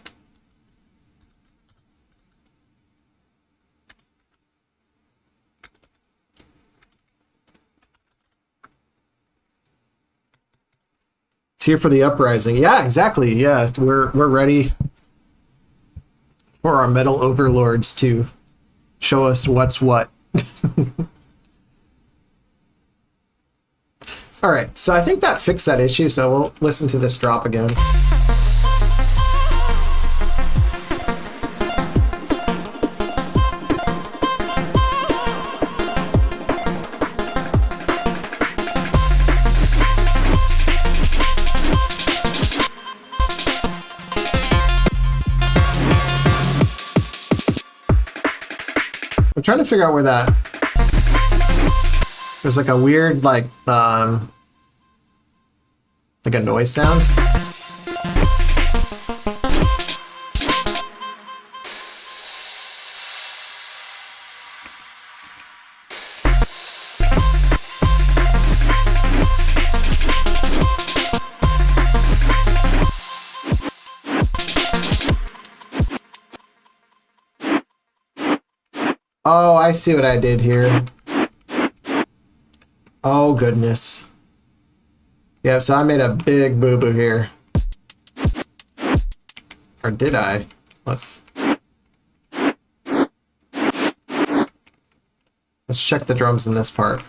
Here for the uprising. Yeah, exactly. Yeah, we're ready for our metal overlords to show us what's what. All right, so I think that fixed that issue, so we'll listen to this drop again. Trying to figure out where that there's like a weird like a noise sound. Oh, I see what I did here. Oh, goodness. Yeah, so I made a big boo-boo here. Or did I? Let's check the drums in this part.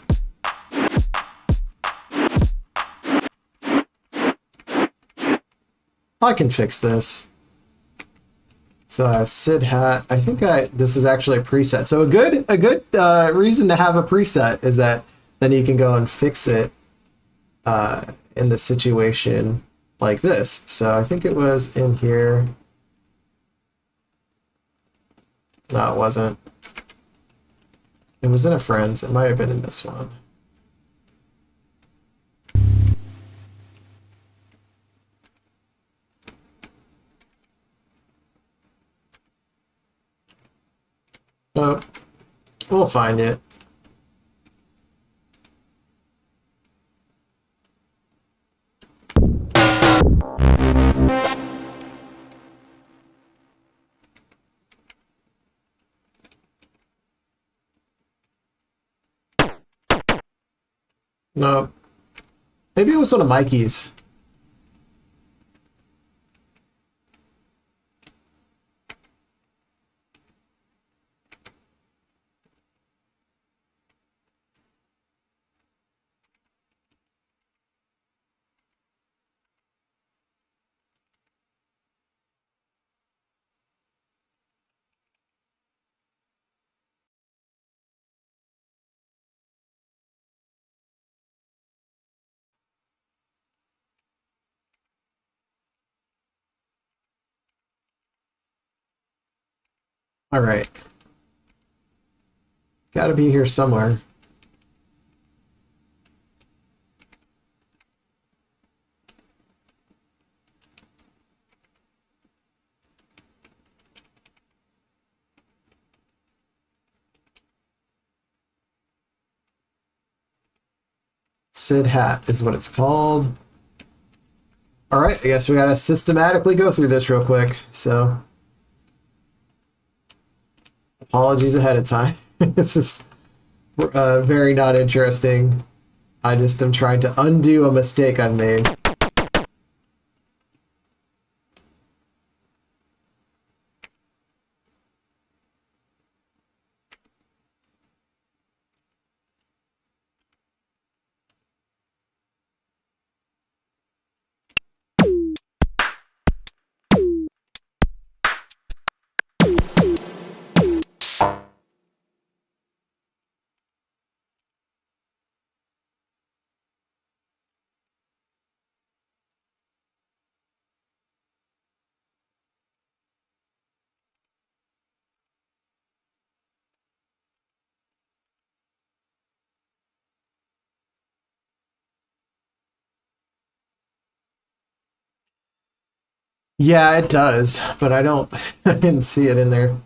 I can fix this. So Sid hat. I think this is actually a preset. So a good reason to have a preset is that then you can go and fix it in the situation like this. So I think it was in here. No, it wasn't. It was in a friend's. It might have been in this one. Oh, we'll find it. No. Maybe it was one of Mikey's. All right. Gotta be here somewhere. Sid hat is what it's called. All right, I guess we gotta systematically go through this real quick. So, apologies ahead of time. This is very not interesting. I just am trying to undo a mistake I've made. Yeah, it does, but I don't. I didn't see it in there.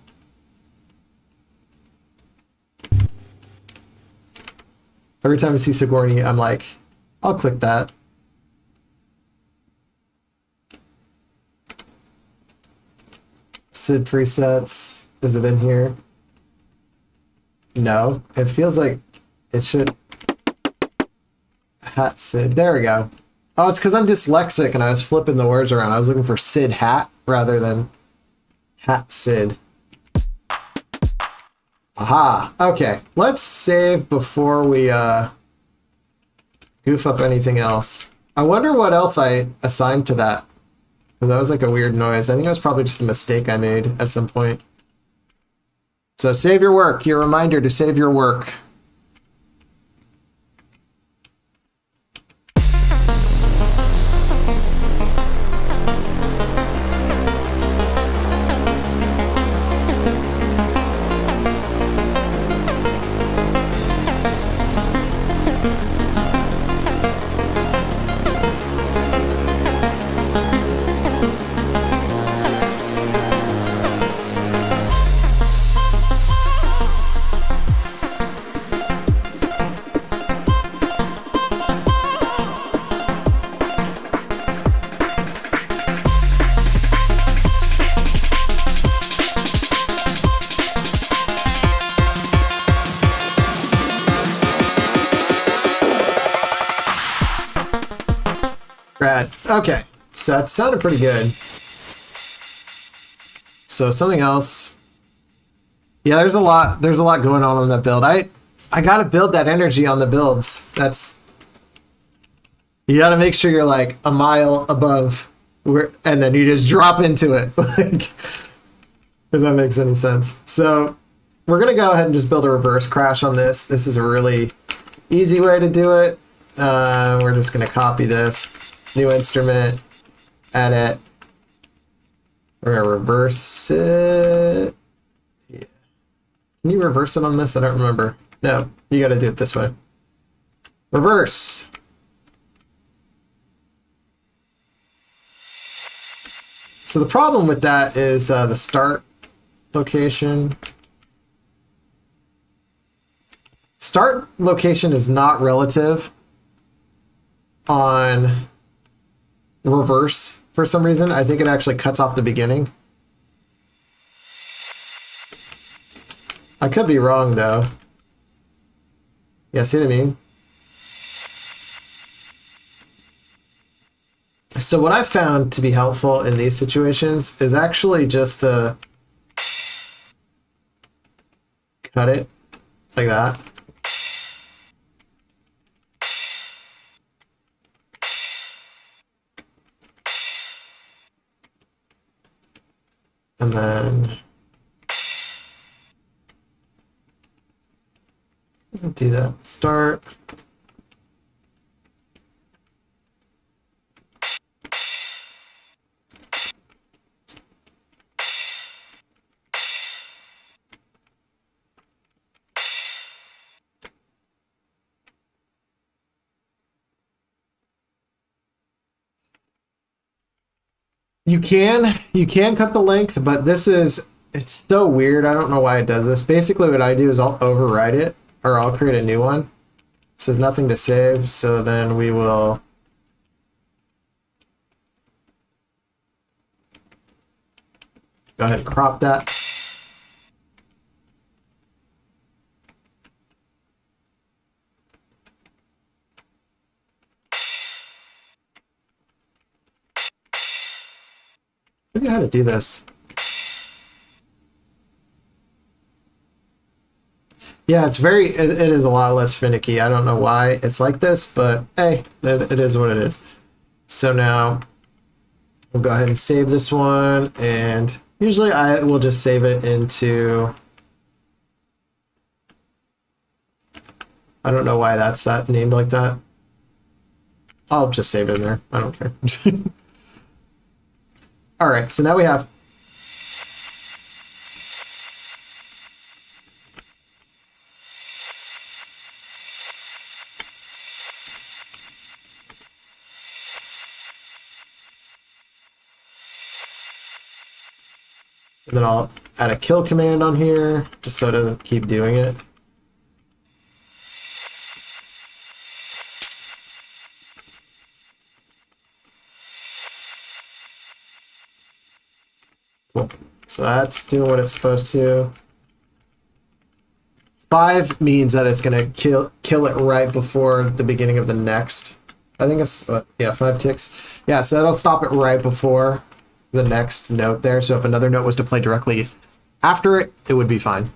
Every time I see Sigourney, I'm like, I'll click that. Sid presets. Is it in here? No. It feels like it should. Hat Sid. There we go. Oh, it's because I'm dyslexic and I was flipping the words around. I was looking for Sid hat rather than Hat Sid. Aha. Okay. Let's save before we goof up anything else. I wonder what else I assigned to that. Because that was like a weird noise. I think it was probably just a mistake I made at some point. So save your work. Your reminder to save your work. Rad. Okay, so that sounded pretty good. So something else. Yeah, there's a lot going on that build. I gotta build that energy on the builds. You gotta make sure you're like a mile above where, and then you just drop into it. Like, if that makes any sense. So we're gonna go ahead and just build a reverse crash on this. This is a really easy way to do it. We're just gonna copy this, new instrument, edit. We're gonna reverse it. Yeah. Can you reverse it on this? I don't remember. No, you gotta do it this way. Reverse. So the problem with that is the start location. Start location is not relative on reverse for some reason. I think it actually cuts off the beginning. I could be wrong though. Yeah, see what I mean? So what I found to be helpful in these situations is actually just to cut it like that. And then do that. Start. You can cut the length, but it's so weird. I don't know why it does this. Basically what I do is I'll override it, or I'll create a new one. It says nothing to save, so then we will go ahead and crop that. I forget how to do this. Yeah, it is a lot less finicky. I don't know why it's like this, but hey, it is what it is. So now we'll go ahead and save this one, and usually I will just save it into, I don't know why that's named like that. I'll just save it in there. I don't care. All right, so now we have and then I'll add a kill command on here just so it doesn't keep doing it. Cool. So that's doing what it's supposed to. 5 means that it's gonna kill it right before the beginning of the next. I think it's yeah, 5 ticks. Yeah, so that'll stop it right before the next note there. So if another note was to play directly after it, it would be fine.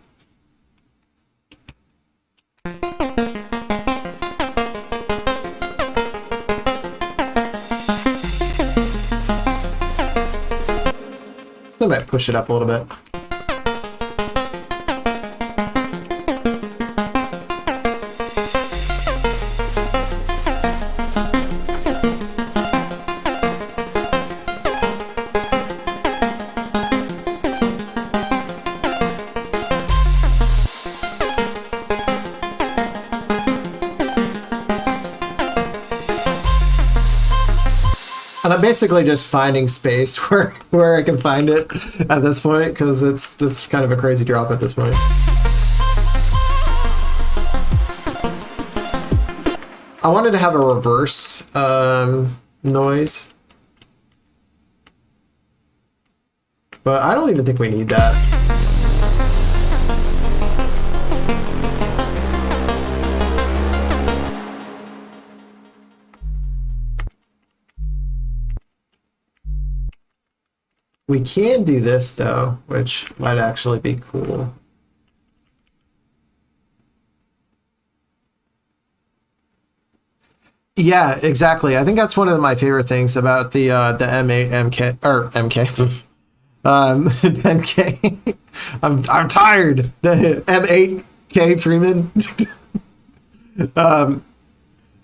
I might push it up a little bit. And I'm basically just finding space where I can find it at this point, because it's kind of a crazy drop at this point. I wanted to have a reverse noise, but I don't even think we need that. We can do this though, which might actually be cool. Yeah, exactly. I think that's one of my favorite things about the M8 MK or MK 10K. I'm tired. The M8K Freeman.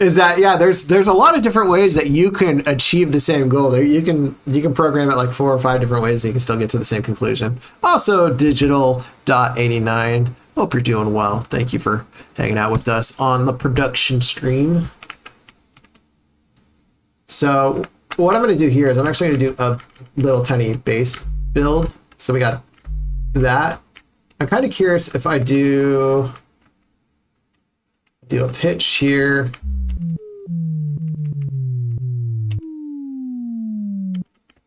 Is that yeah? There's a lot of different ways that you can achieve the same goal. There you can program it like 4 or 5 different ways that you can still get to the same conclusion. Also, digital.89. Hope you're doing well. Thank you for hanging out with us on the production stream. So what I'm going to do here is I'm actually going to do a little tiny bass build. So we got that. I'm kind of curious if I do a pitch here.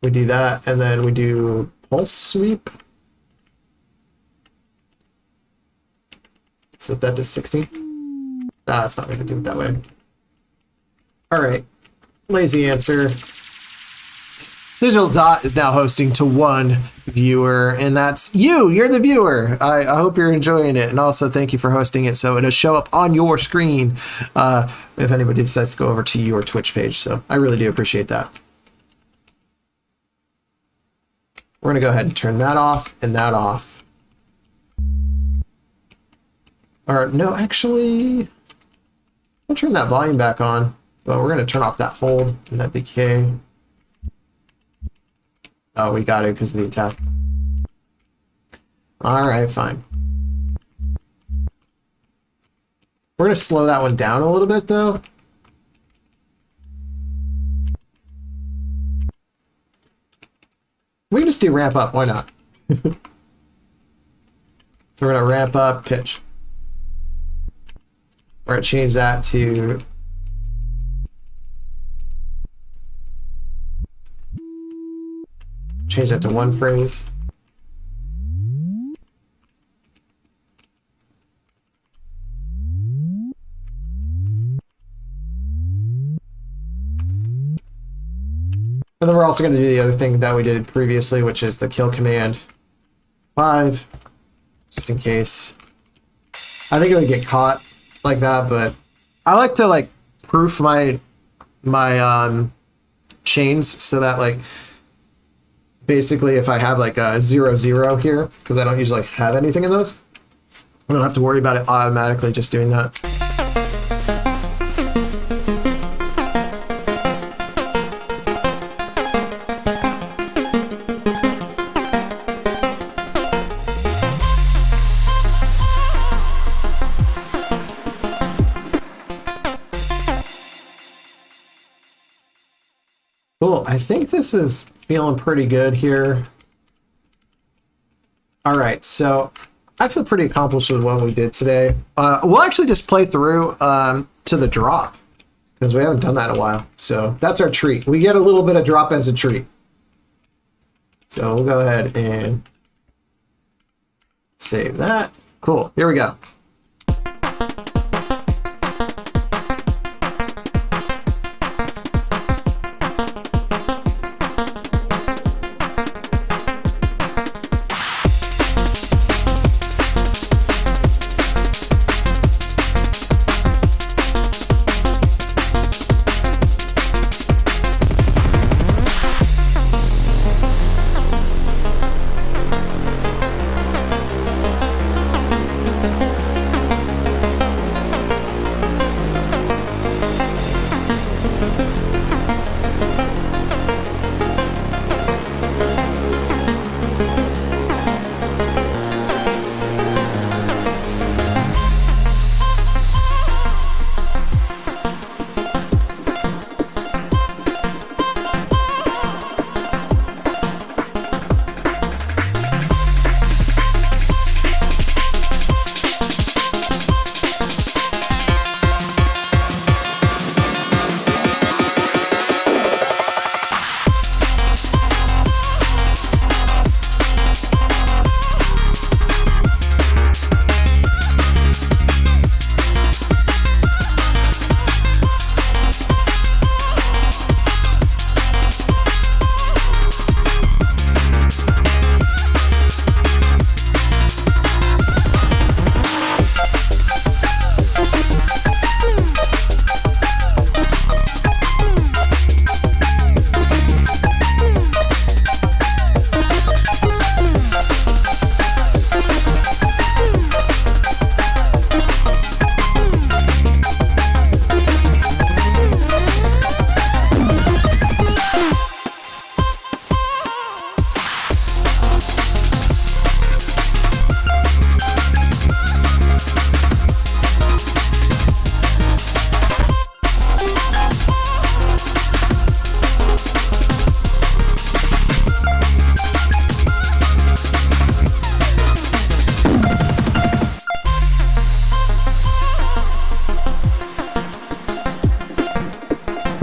We do that, and then we do pulse sweep. Set that to 16. Nah, it's not going to do it that way. All right. Lazy answer. Digital Dot is now hosting to 1 viewer, and that's you. You're the viewer. I hope you're enjoying it, and also thank you for hosting it so it'll show up on your screen if anybody decides to go over to your Twitch page. So I really do appreciate that. We're going to go ahead and turn that off and that off. Or no, actually, I'll turn that volume back on. But we're going to turn off that hold and that decay. Oh, we got it because of the attack. All right, fine. We're going to slow that one down a little bit, though. We can just do ramp up. Why not? So we're going to ramp up pitch. We're going to change that to... Change that to 1 phrase. And then we're also going to do the other thing that we did previously, which is the kill command 5, just in case. I think it would get caught like that, but I like to like proof my chains so that like basically if I have like a 0-0 here, because I don't usually have anything in those, I don't have to worry about it automatically just doing that. Cool. I think this is feeling pretty good here. All right, so I feel pretty accomplished with what we did today. We'll actually just play through to the drop because we haven't done that in a while. So that's our treat. We get a little bit of drop as a treat. So we'll go ahead and save that. Cool. Here we go.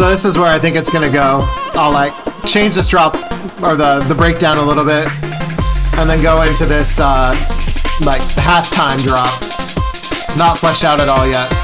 So this is where I think it's gonna go. I'll like change this drop or the breakdown a little bit, and then go into this like halftime drop. Not fleshed out at all yet.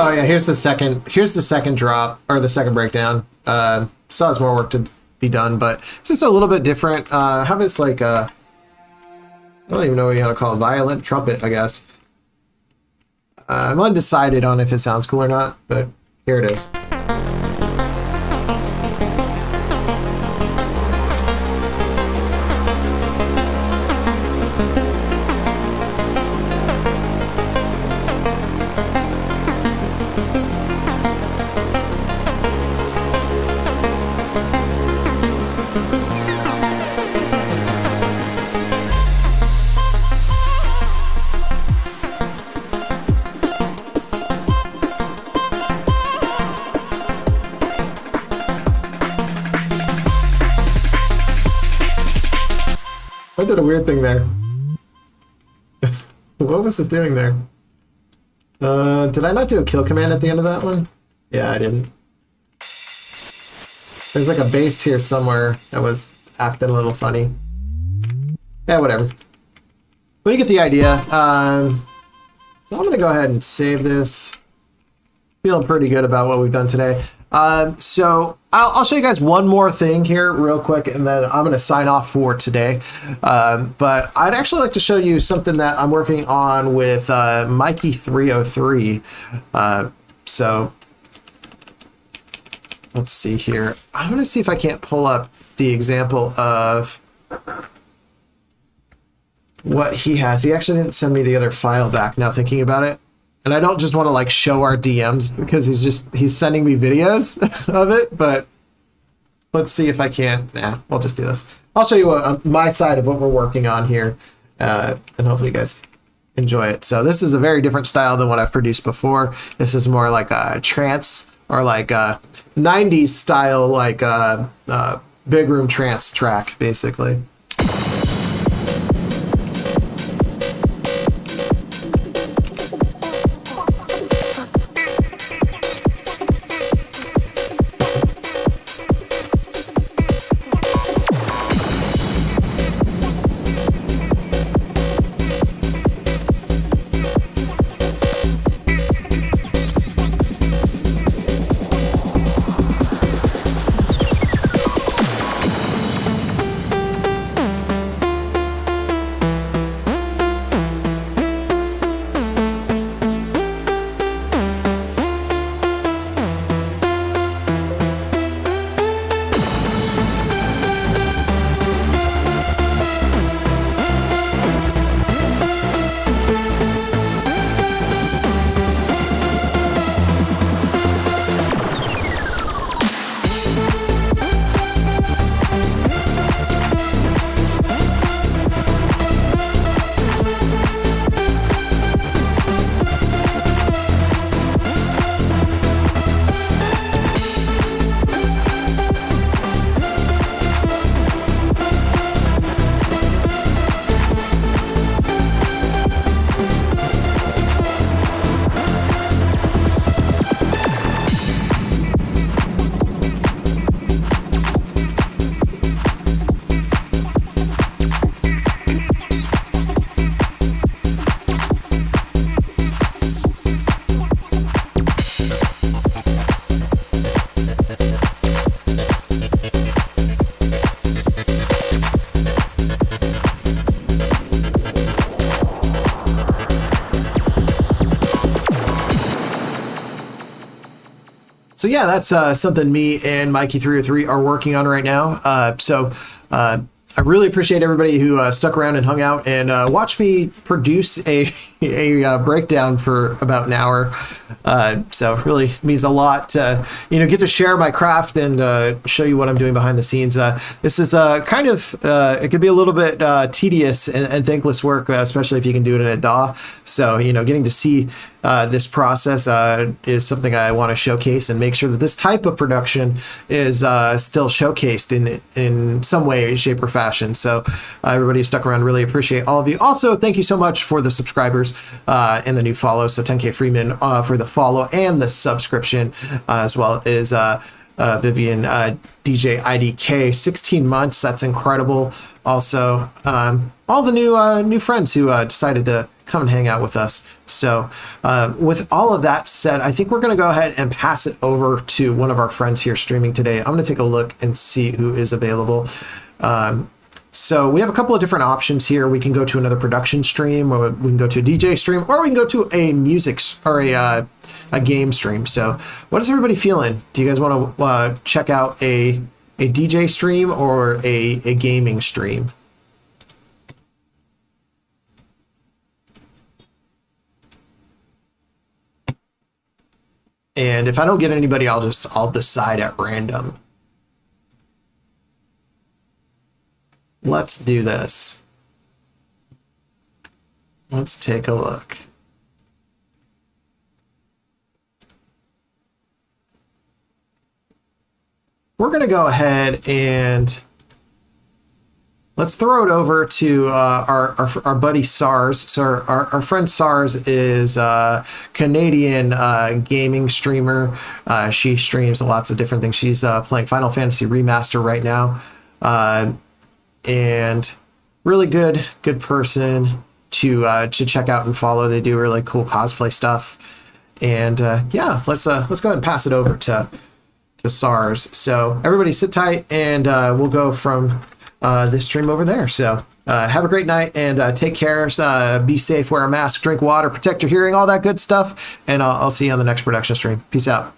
Oh yeah, here's the second drop, or the second breakdown. Still has more work to be done, but it's just a little bit different. Have this like I don't even know what you want to call it, violent trumpet, I guess. I'm undecided on if it sounds cool or not, but here it is. I did a weird thing there. What was it doing there? Did I not do a kill command at the end of that one? Yeah, I didn't. There's like a bass here somewhere that was acting a little funny. Yeah, whatever. But you get the idea. So I'm gonna go ahead and save this. Feeling pretty good about what we've done today. So I'll show you guys one more thing here real quick, and then I'm going to sign off for today. But I'd actually like to show you something that I'm working on with Mikey 303. So let's see here. I'm going to see if I can't pull up the example of what he has. He actually didn't send me the other file back now thinking about it. And I don't just want to like show our DMs because he's sending me videos of it, but let's see if I can. Nah, we'll just do this. I'll show you my side of what we're working on here, and hopefully you guys enjoy it. So this is a very different style than what I've produced before. This is more like a trance or like a 90s style, like big room trance track, basically. So yeah, that's something me and Mikey303 are working on right now. I really appreciate everybody who stuck around and hung out and watched me produce a breakdown for about an hour. So really means a lot to, get to share my craft and show you what I'm doing behind the scenes. This is kind of, it could be a little bit tedious and thankless work, especially if you can do it in a DAW. So, getting to see this process is something I want to showcase and make sure that this type of production is still showcased in some way, shape, or fashion. So everybody who stuck around, really appreciate all of you. Also, thank you so much for the subscribers and the new follows. So 10K Freeman for the follow and the subscription, as well as Vivian DJ IDK, 16 months. That's incredible. Also, all the new friends who decided to come and hang out with us. So with all of that said, I think we're going to go ahead and pass it over to one of our friends here streaming today. I'm going to take a look and see who is available. So we have a couple of different options here. We can go to another production stream, or we can go to a DJ stream, or we can go to a music or a game stream. So what is everybody feeling? Do you guys want to check out a DJ stream or a gaming stream? And if I don't get anybody, I'll decide at random. Let's do this. Let's take a look. We're going to go ahead and let's throw it over to our buddy SARS. So our friend SARS is a Canadian gaming streamer. She streams lots of different things. She's playing Final Fantasy Remaster right now. And really good person to check out and follow. They do really cool cosplay stuff. And yeah, let's go ahead and pass it over to SARS. So everybody sit tight, and we'll go from this stream over there. So have a great night, and take care. Be safe, wear a mask, drink water, protect your hearing, all that good stuff. And I'll see you on the next production stream. Peace out.